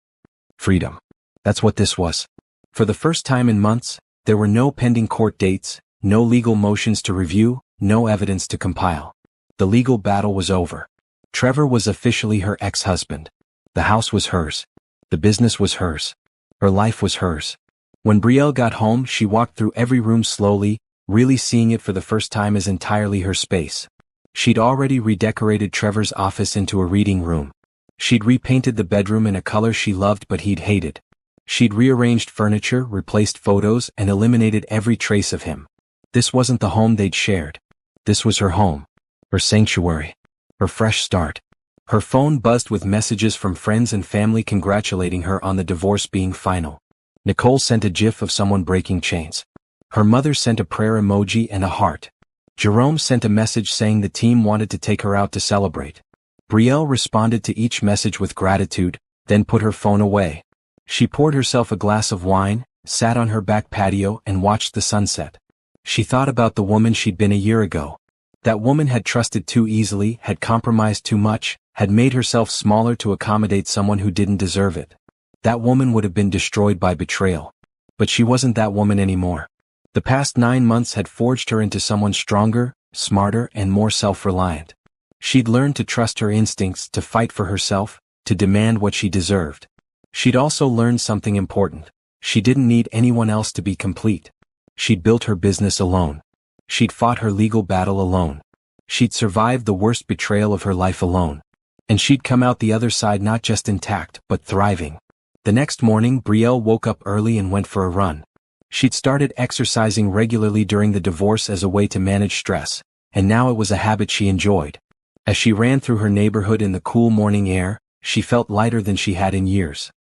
Freedom. That's what this was. For the first time in months, there were no pending court dates, no legal motions to review, no evidence to compile. The legal battle was over. Trevor was officially her ex-husband. The house was hers. The business was hers. Her life was hers. When Brielle got home, she walked through every room slowly, really seeing it for the first time as entirely her space. She'd already redecorated Trevor's office into a reading room. She'd repainted the bedroom in a color she loved but he'd hated. She'd rearranged furniture, replaced photos, and eliminated every trace of him. This wasn't the home they'd shared. This was her home. Her sanctuary. Her fresh start. Her phone buzzed with messages from friends and family congratulating her on the divorce being final. Nicole sent a gif of someone breaking chains. Her mother sent a prayer emoji and a heart. Jerome sent a message saying the team wanted to take her out to celebrate. Brielle responded to each message with gratitude, then put her phone away. She poured herself a glass of wine, sat on her back patio, and watched the sunset. She thought about the woman she'd been a year ago. That woman had trusted too easily, had compromised too much, had made herself smaller to accommodate someone who didn't deserve it. That woman would have been destroyed by betrayal. But she wasn't that woman anymore. The past 9 months had forged her into someone stronger, smarter, and more self-reliant. She'd learned to trust her instincts, to fight for herself, to demand what she deserved. She'd also learned something important. She didn't need anyone else to be complete. She'd built her business alone. She'd fought her legal battle alone. She'd survived the worst betrayal of her life alone. And she'd come out the other side not just intact, but thriving. The next morning, Brielle woke up early and went for a run. She'd started exercising regularly during the divorce as a way to manage stress, and now it was a habit she enjoyed. As she ran through her neighborhood in the cool morning air, she felt lighter than she had in years.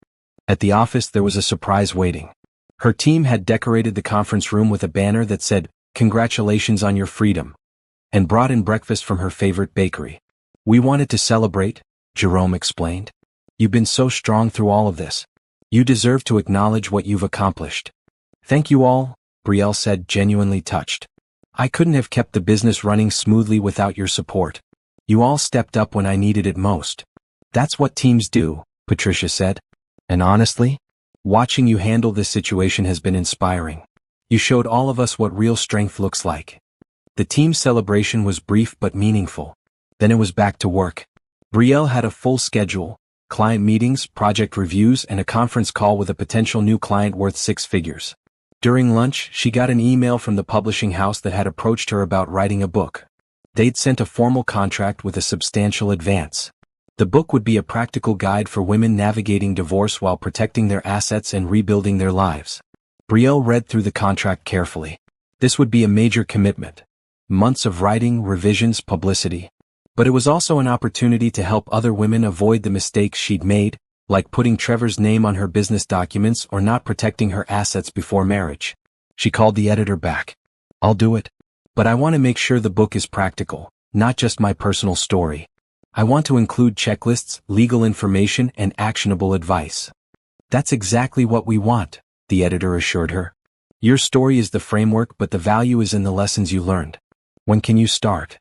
At the office there was a surprise waiting. Her team had decorated the conference room with a banner that said, "Congratulations on your freedom," and brought in breakfast from her favorite bakery. "We wanted to celebrate," Jerome explained. "You've been so strong through all of this. You deserve to acknowledge what you've accomplished." "Thank you all," Brielle said, genuinely touched. "I couldn't have kept the business running smoothly without your support. You all stepped up when I needed it most." "That's what teams do," Patricia said. "And honestly, watching you handle this situation has been inspiring. You showed all of us what real strength looks like." The team celebration was brief but meaningful. Then it was back to work. Brielle had a full schedule: client meetings, project reviews, and a conference call with a potential new client worth 6 figures. During lunch, she got an email from the publishing house that had approached her about writing a book. They'd sent a formal contract with a substantial advance. The book would be a practical guide for women navigating divorce while protecting their assets and rebuilding their lives. Brielle read through the contract carefully. This would be a major commitment. Months of writing, revisions, publicity. But it was also an opportunity to help other women avoid the mistakes she'd made, like putting Trevor's name on her business documents or not protecting her assets before marriage. She called the editor back. "I'll do it. But I want to make sure the book is practical, not just my personal story. I want to include checklists, legal information, and actionable advice." "That's exactly what we want," the editor assured her. "Your story is the framework, but the value is in the lessons you learned." "When can you start?"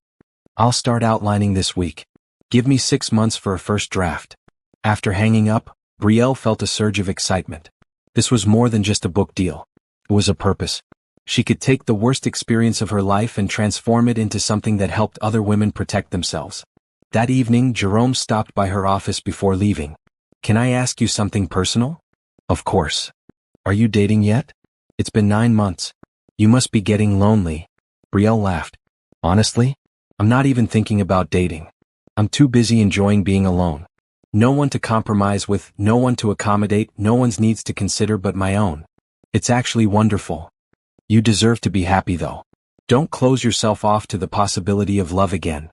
"I'll start outlining this week. Give me 6 months for a first draft." After hanging up, Brielle felt a surge of excitement. This was more than just a book deal. It was a purpose. She could take the worst experience of her life and transform it into something that helped other women protect themselves. That evening, Jerome stopped by her office before leaving. "Can I ask you something personal?" "Of course." "Are you dating yet?" "It's been 9 months. You must be getting lonely." Brielle laughed. "Honestly, I'm not even thinking about dating. I'm too busy enjoying being alone. No one to compromise with, no one to accommodate, no one's needs to consider but my own. It's actually wonderful." "You deserve to be happy though. Don't close yourself off to the possibility of love again."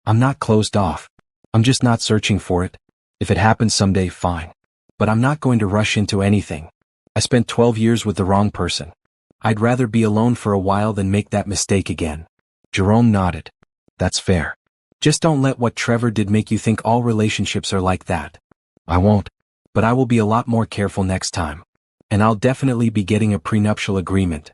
"I'm not closed off. I'm just not searching for it. If it happens someday, fine. But I'm not going to rush into anything. I spent 12 years with the wrong person. I'd rather be alone for a while than make that mistake again." Jerome nodded. "That's fair. Just don't let what Trevor did make you think all relationships are like that." "I won't. But I will be a lot more careful next time. And I'll definitely be getting a prenuptial agreement."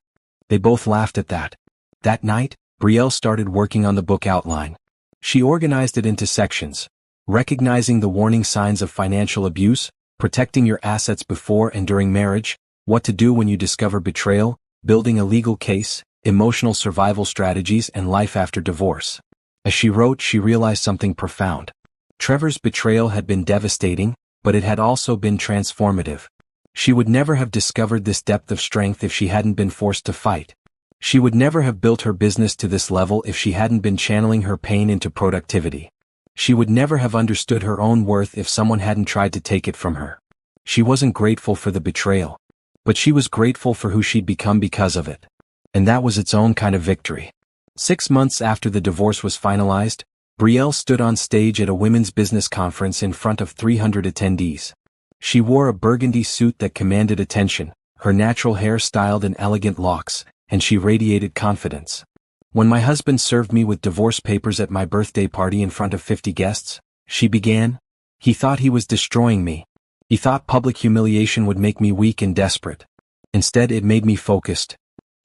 They both laughed at that. That night, Brielle started working on the book outline. She organized it into sections: recognizing the warning signs of financial abuse, protecting your assets before and during marriage, what to do when you discover betrayal, building a legal case, emotional survival strategies, and life after divorce. As she wrote, she realized something profound. Trevor's betrayal had been devastating, but it had also been transformative. She would never have discovered this depth of strength if she hadn't been forced to fight. She would never have built her business to this level if she hadn't been channeling her pain into productivity. She would never have understood her own worth if someone hadn't tried to take it from her. She wasn't grateful for the betrayal, but she was grateful for who she'd become because of it. And that was its own kind of victory. 6 months after the divorce was finalized, Brielle stood on stage at a women's business conference in front of 300 attendees. She wore a burgundy suit that commanded attention, her natural hair styled in elegant locks, and she radiated confidence. "When my husband served me with divorce papers at my birthday party in front of 50 guests, she began, he thought he was destroying me. He thought public humiliation would make me weak and desperate. Instead, it made me focused."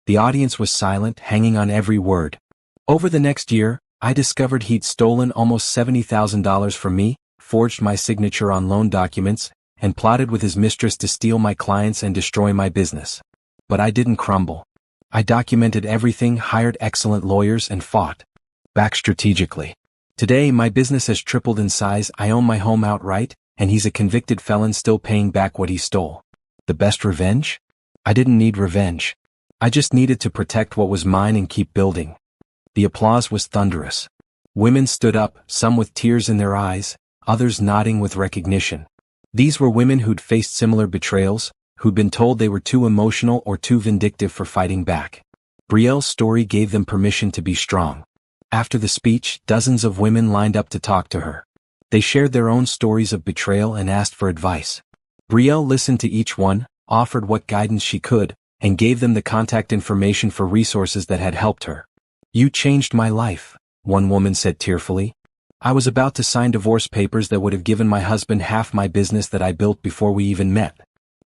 The audience was silent, hanging on every word. "Over the next year, I discovered he'd stolen almost $70,000 from me, forged my signature on loan documents, and plotted with his mistress to steal my clients and destroy my business. But I didn't crumble. I documented everything, hired excellent lawyers, and fought back strategically. Today, my business has tripled in size, I own my home outright, and he's a convicted felon still paying back what he stole. The best revenge? I didn't need revenge. I just needed to protect what was mine and keep building." The applause was thunderous. Women stood up, some with tears in their eyes, others nodding with recognition. These were women who'd faced similar betrayals, who'd been told they were too emotional or too vindictive for fighting back. Brielle's story gave them permission to be strong. After the speech, dozens of women lined up to talk to her. They shared their own stories of betrayal and asked for advice. Brielle listened to each one, offered what guidance she could, and gave them the contact information for resources that had helped her. "You changed my life," one woman said tearfully. "I was about to sign divorce papers that would have given my husband half my business that I built before we even met.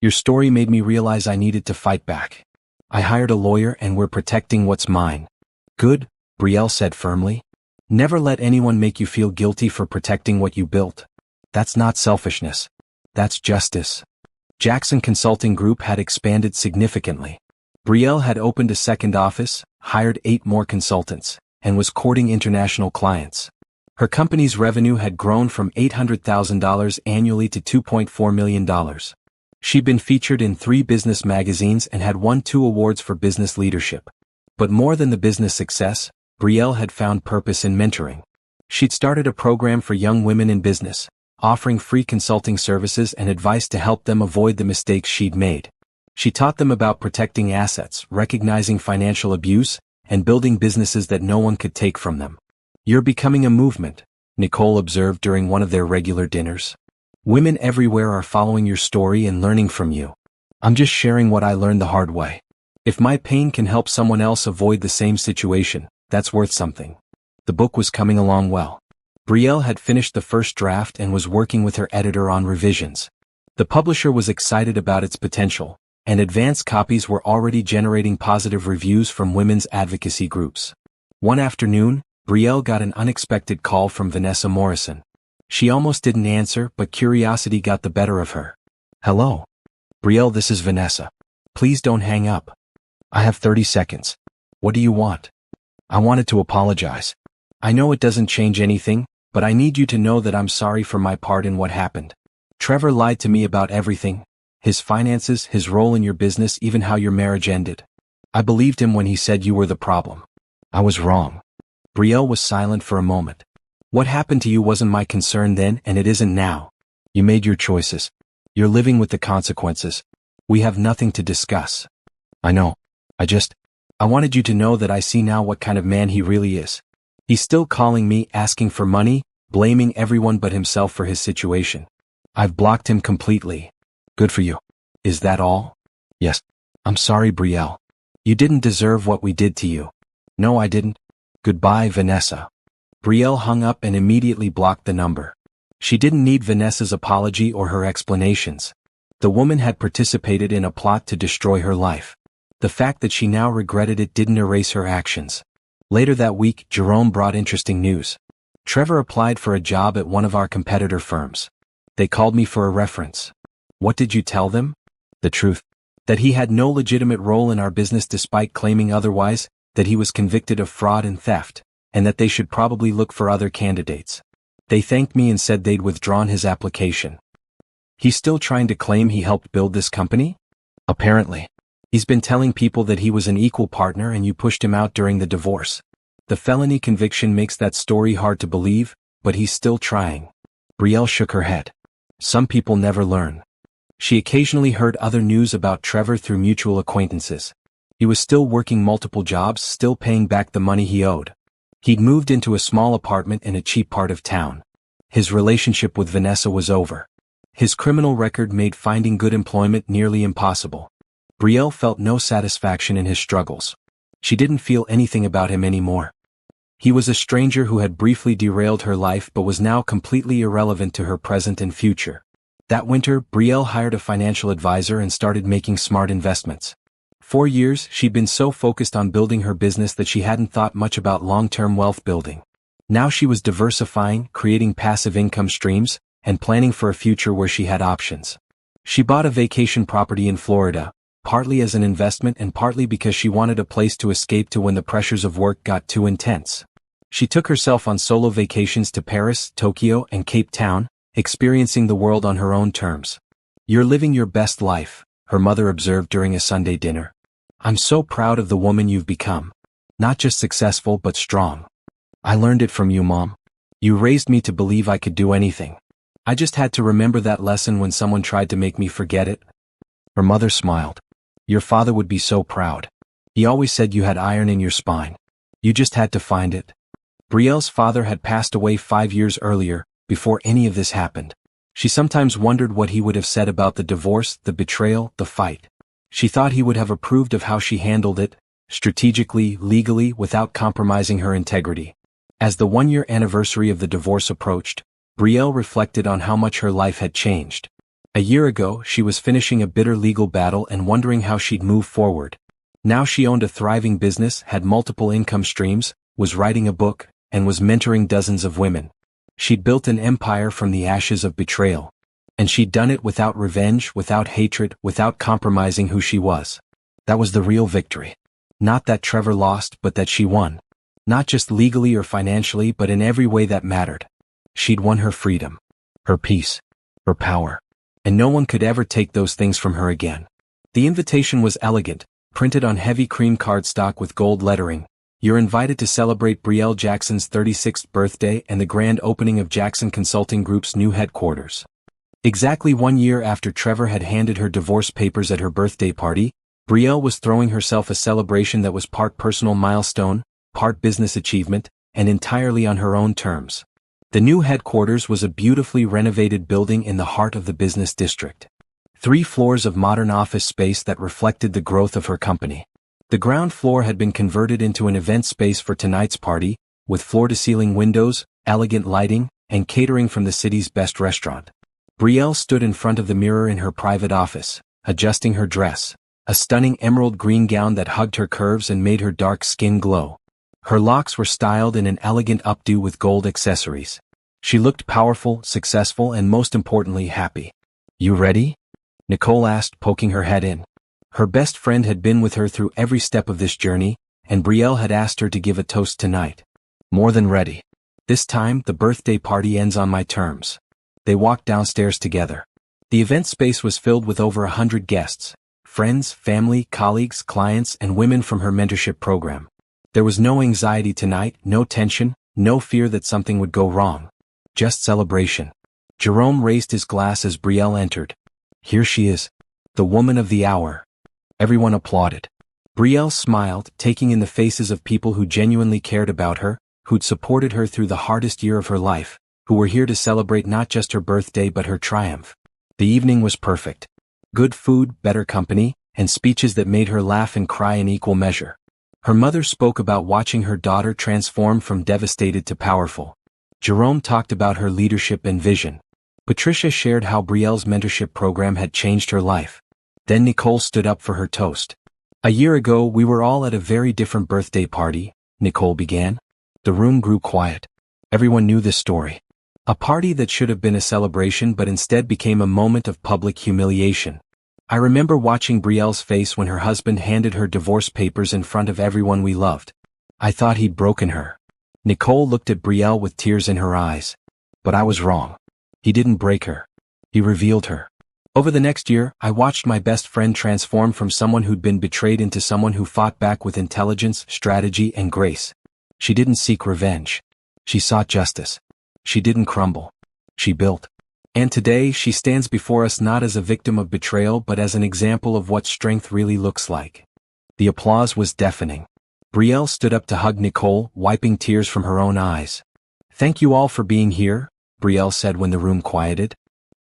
Your story made me realize I needed to fight back. I hired a lawyer and we're protecting what's mine." "Good," Brielle said firmly. "Never let anyone make you feel guilty for protecting what you built. That's not selfishness. That's justice." Jackson Consulting Group had expanded significantly. Brielle had opened a second office, hired 8 more consultants, and was courting international clients. Her company's revenue had grown from $800,000 annually to $2.4 million. She'd been featured in 3 business magazines and had won 2 awards for business leadership. But more than the business success, Brielle had found purpose in mentoring. She'd started a program for young women in business, offering free consulting services and advice to help them avoid the mistakes she'd made. She taught them about protecting assets, recognizing financial abuse, and building businesses that no one could take from them. "You're becoming a movement," Nicole observed during one of their regular dinners. "Women everywhere are following your story and learning from you. I'm just sharing what I learned the hard way. If my pain can help someone else avoid the same situation, that's worth something." The book was coming along well. Brielle had finished the first draft and was working with her editor on revisions. The publisher was excited about its potential, and advance copies were already generating positive reviews from women's advocacy groups. One afternoon, Brielle got an unexpected call from Vanessa Morrison. She almost didn't answer, but curiosity got the better of her. "Hello. Brielle, this is Vanessa. Please don't hang up. I have 30 seconds. What do you want?" "I wanted to apologize. I know it doesn't change anything, but I need you to know that I'm sorry for my part in what happened. Trevor lied to me about everything. His finances, his role in your business, even how your marriage ended. I believed him when he said you were the problem. I was wrong." Brielle was silent for a moment. "What happened to you wasn't my concern then, and it isn't now. You made your choices. You're living with the consequences. We have nothing to discuss." "I know. I wanted you to know that I see now what kind of man he really is. He's still calling me, asking for money, blaming everyone but himself for his situation. I've blocked him completely." "Good for you. Is that all?" "Yes. I'm sorry, Brielle. You didn't deserve what we did to you." "No, I didn't. Goodbye, Vanessa." Brielle hung up and immediately blocked the number. She didn't need Vanessa's apology or her explanations. The woman had participated in a plot to destroy her life. The fact that she now regretted it didn't erase her actions. Later that week, Jerome brought interesting news. "Trevor applied for a job at one of our competitor firms. They called me for a reference." "What did you tell them?" "The truth. That he had no legitimate role in our business despite claiming otherwise, that he was convicted of fraud and theft, and that they should probably look for other candidates. They thanked me and said they'd withdrawn his application." "He's still trying to claim he helped build this company?" "Apparently. He's been telling people that he was an equal partner and you pushed him out during the divorce. The felony conviction makes that story hard to believe, but he's still trying." Brielle shook her head. Some people never learn. She occasionally heard other news about Trevor through mutual acquaintances. He was still working multiple jobs, still paying back the money he owed. He'd moved into a small apartment in a cheap part of town. His relationship with Vanessa was over. His criminal record made finding good employment nearly impossible. Brielle felt no satisfaction in his struggles. She didn't feel anything about him anymore. He was a stranger who had briefly derailed her life but was now completely irrelevant to her present and future. That winter, Brielle hired a financial advisor and started making smart investments. For years, she'd been so focused on building her business that she hadn't thought much about long-term wealth building. Now she was diversifying, creating passive income streams, and planning for a future where she had options. She bought a vacation property in Florida, partly as an investment and partly because she wanted a place to escape to when the pressures of work got too intense. She took herself on solo vacations to Paris, Tokyo, and Cape Town, experiencing the world on her own terms. "You're living your best life," her mother observed during a Sunday dinner. "I'm so proud of the woman you've become. Not just successful but strong. I learned it from you, Mom. You raised me to believe I could do anything. I just had to remember that lesson when someone tried to make me forget it." Her mother smiled. "Your father would be so proud. He always said you had iron in your spine. You just had to find it." Brielle's father had passed away 5 years earlier, before any of this happened. She sometimes wondered what he would have said about the divorce, the betrayal, the fight. She thought he would have approved of how she handled it, strategically, legally, without compromising her integrity. As the 1-year anniversary of the divorce approached, Brielle reflected on how much her life had changed. A year ago, she was finishing a bitter legal battle and wondering how she'd move forward. Now she owned a thriving business, had multiple income streams, was writing a book, and was mentoring dozens of women. She'd built an empire from the ashes of betrayal. And she'd done it without revenge, without hatred, without compromising who she was. That was the real victory. Not that Trevor lost, but that she won. Not just legally or financially, but in every way that mattered. She'd won her freedom, her peace, her power. And no one could ever take those things from her again. The invitation was elegant, printed on heavy cream cardstock with gold lettering. You're invited to celebrate Brielle Jackson's 36th birthday and the grand opening of Jackson Consulting Group's new headquarters. Exactly 1 year after Trevor had handed her divorce papers at her birthday party, Brielle was throwing herself a celebration that was part personal milestone, part business achievement, and entirely on her own terms. The new headquarters was a beautifully renovated building in the heart of the business district. 3 floors of modern office space that reflected the growth of her company. The ground floor had been converted into an event space for tonight's party, with floor-to-ceiling windows, elegant lighting, and catering from the city's best restaurant. Brielle stood in front of the mirror in her private office, adjusting her dress, a stunning emerald green gown that hugged her curves and made her dark skin glow. Her locks were styled in an elegant updo with gold accessories. She looked powerful, successful, and most importantly happy. "You ready?" Nicole asked, poking her head in. Her best friend had been with her through every step of this journey, and Brielle had asked her to give a toast tonight. "More than ready. This time, the birthday party ends on my terms." They walked downstairs together. The event space was filled with over 100 guests, friends, family, colleagues, clients, and women from her mentorship program. There was no anxiety tonight, no tension, no fear that something would go wrong. Just celebration. Jerome raised his glass as Brielle entered. "Here she is. The woman of the hour." Everyone applauded. Brielle smiled, taking in the faces of people who genuinely cared about her, who'd supported her through the hardest year of her life, who were here to celebrate not just her birthday but her triumph. The evening was perfect. Good food, better company, and speeches that made her laugh and cry in equal measure. Her mother spoke about watching her daughter transform from devastated to powerful. Jerome talked about her leadership and vision. Patricia shared how Brielle's mentorship program had changed her life. Then Nicole stood up for her toast. "A year ago we were all at a very different birthday party," Nicole began. The room grew quiet. Everyone knew this story. A party that should have been a celebration but instead became a moment of public humiliation. "I remember watching Brielle's face when her husband handed her divorce papers in front of everyone we loved. I thought he'd broken her." Nicole looked at Brielle with tears in her eyes. "But I was wrong. He didn't break her. He revealed her." Over the next year, I watched my best friend transform from someone who'd been betrayed into someone who fought back with intelligence, strategy, and grace. She didn't seek revenge. She sought justice. She didn't crumble. She built. And today, she stands before us not as a victim of betrayal but as an example of what strength really looks like. The applause was deafening. Brielle stood up to hug Nicole, wiping tears from her own eyes. "Thank you all for being here," Brielle said when the room quieted.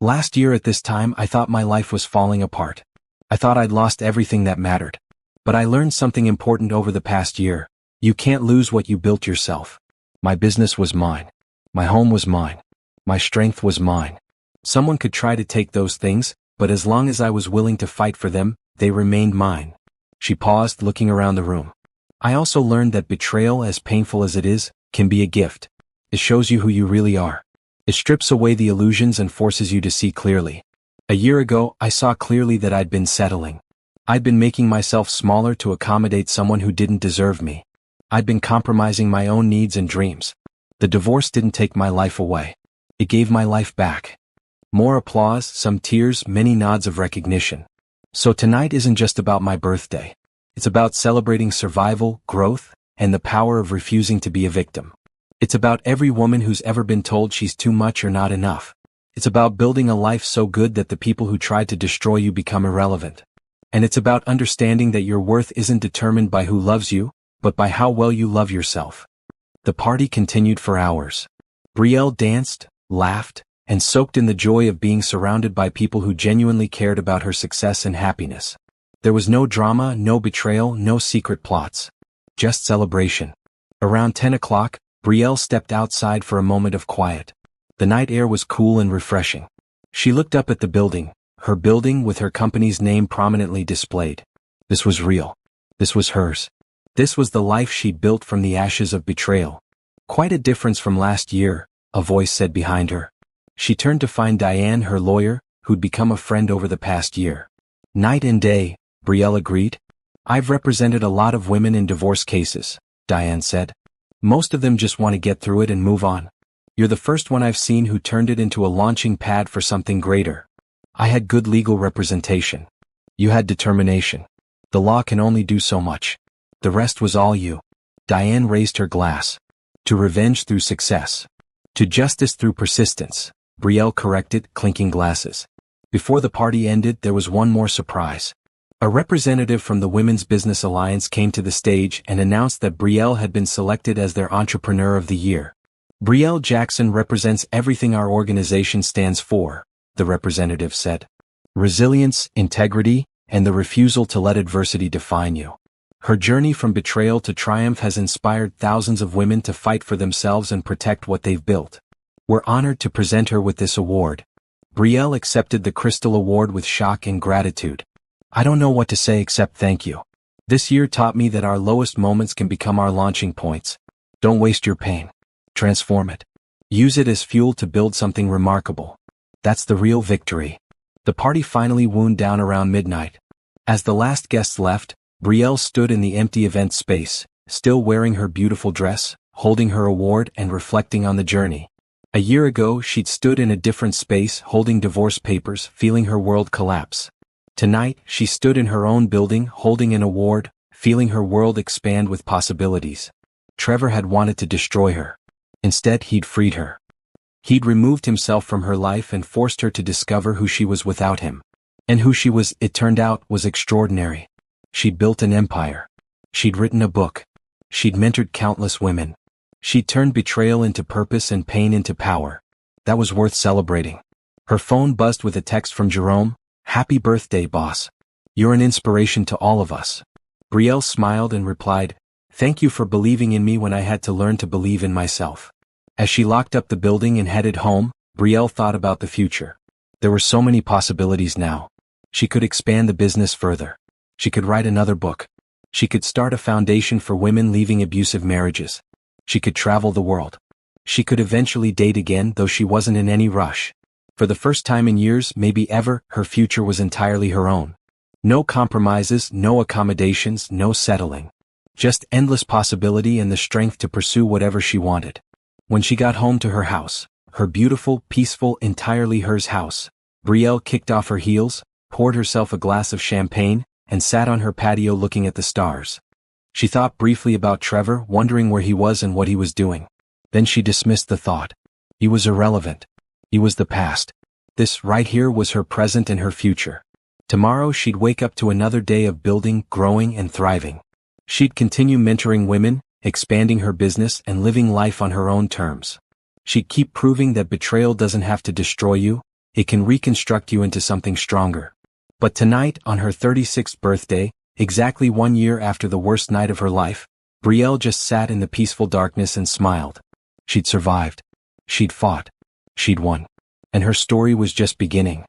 "Last year at this time I thought my life was falling apart. I thought I'd lost everything that mattered. But I learned something important over the past year. You can't lose what you built yourself. My business was mine. My home was mine. My strength was mine. Someone could try to take those things, but as long as I was willing to fight for them, they remained mine." She paused, looking around the room. "I also learned that betrayal, as painful as it is, can be a gift. It shows you who you really are. It strips away the illusions and forces you to see clearly. A year ago, I saw clearly that I'd been settling. I'd been making myself smaller to accommodate someone who didn't deserve me. I'd been compromising my own needs and dreams. The divorce didn't take my life away. It gave my life back." More applause, some tears, many nods of recognition. "So tonight isn't just about my birthday. It's about celebrating survival, growth, and the power of refusing to be a victim. It's about every woman who's ever been told she's too much or not enough. It's about building a life so good that the people who tried to destroy you become irrelevant. And it's about understanding that your worth isn't determined by who loves you, but by how well you love yourself." The party continued for hours. Brielle danced, laughed, and soaked in the joy of being surrounded by people who genuinely cared about her success and happiness. There was no drama, no betrayal, no secret plots. Just celebration. Around 10 o'clock, Brielle stepped outside for a moment of quiet. The night air was cool and refreshing. She looked up at the building, her building with her company's name prominently displayed. This was real. This was hers. This was the life she'd built from the ashes of betrayal. "Quite a difference from last year," a voice said behind her. She turned to find Diane, her lawyer, who'd become a friend over the past year. "Night and day," Brielle agreed. "I've represented a lot of women in divorce cases," Diane said. "Most of them just want to get through it and move on. You're the first one I've seen who turned it into a launching pad for something greater. I had good legal representation. You had determination. The law can only do so much. The rest was all you." Diane raised her glass. To revenge through success. To justice through persistence, Brielle corrected, clinking glasses. Before the party ended, there was one more surprise. A representative from the Women's Business Alliance came to the stage and announced that Brielle had been selected as their Entrepreneur of the Year. Brielle Jackson represents everything our organization stands for, the representative said. Resilience, integrity, and the refusal to let adversity define you. Her journey from betrayal to triumph has inspired thousands of women to fight for themselves and protect what they've built. We're honored to present her with this award. Brielle accepted the Crystal Award with shock and gratitude. I don't know what to say except thank you. This year taught me that our lowest moments can become our launching points. Don't waste your pain. Transform it. Use it as fuel to build something remarkable. That's the real victory. The party finally wound down around midnight. As the last guests left, Brielle stood in the empty event space, still wearing her beautiful dress, holding her award and reflecting on the journey. A year ago, she'd stood in a different space, holding divorce papers, feeling her world collapse. Tonight, she stood in her own building, holding an award, feeling her world expand with possibilities. Trevor had wanted to destroy her. Instead, he'd freed her. He'd removed himself from her life and forced her to discover who she was without him. And who she was, it turned out, was extraordinary. She'd built an empire. She'd written a book. She'd mentored countless women. She'd turned betrayal into purpose and pain into power. That was worth celebrating. Her phone buzzed with a text from Jerome. Happy birthday, boss. You're an inspiration to all of us. Brielle smiled and replied, thank you for believing in me when I had to learn to believe in myself. As she locked up the building and headed home, Brielle thought about the future. There were so many possibilities now. She could expand the business further. She could write another book. She could start a foundation for women leaving abusive marriages. She could travel the world. She could eventually date again, though she wasn't in any rush. For the first time in years, maybe ever, her future was entirely her own. No compromises, no accommodations, no settling. Just endless possibility and the strength to pursue whatever she wanted. When she got home to her house, her beautiful, peaceful, entirely hers house, Brielle kicked off her heels, poured herself a glass of champagne, and sat on her patio looking at the stars. She thought briefly about Trevor, wondering where he was and what he was doing. Then she dismissed the thought. He was irrelevant. He was the past. This right here was her present and her future. Tomorrow she'd wake up to another day of building, growing, and thriving. She'd continue mentoring women, expanding her business, and living life on her own terms. She'd keep proving that betrayal doesn't have to destroy you, it can reconstruct you into something stronger. But tonight, on her 36th birthday, exactly 1 year after the worst night of her life, Brielle just sat in the peaceful darkness and smiled. She'd survived. She'd fought. She'd won. And her story was just beginning.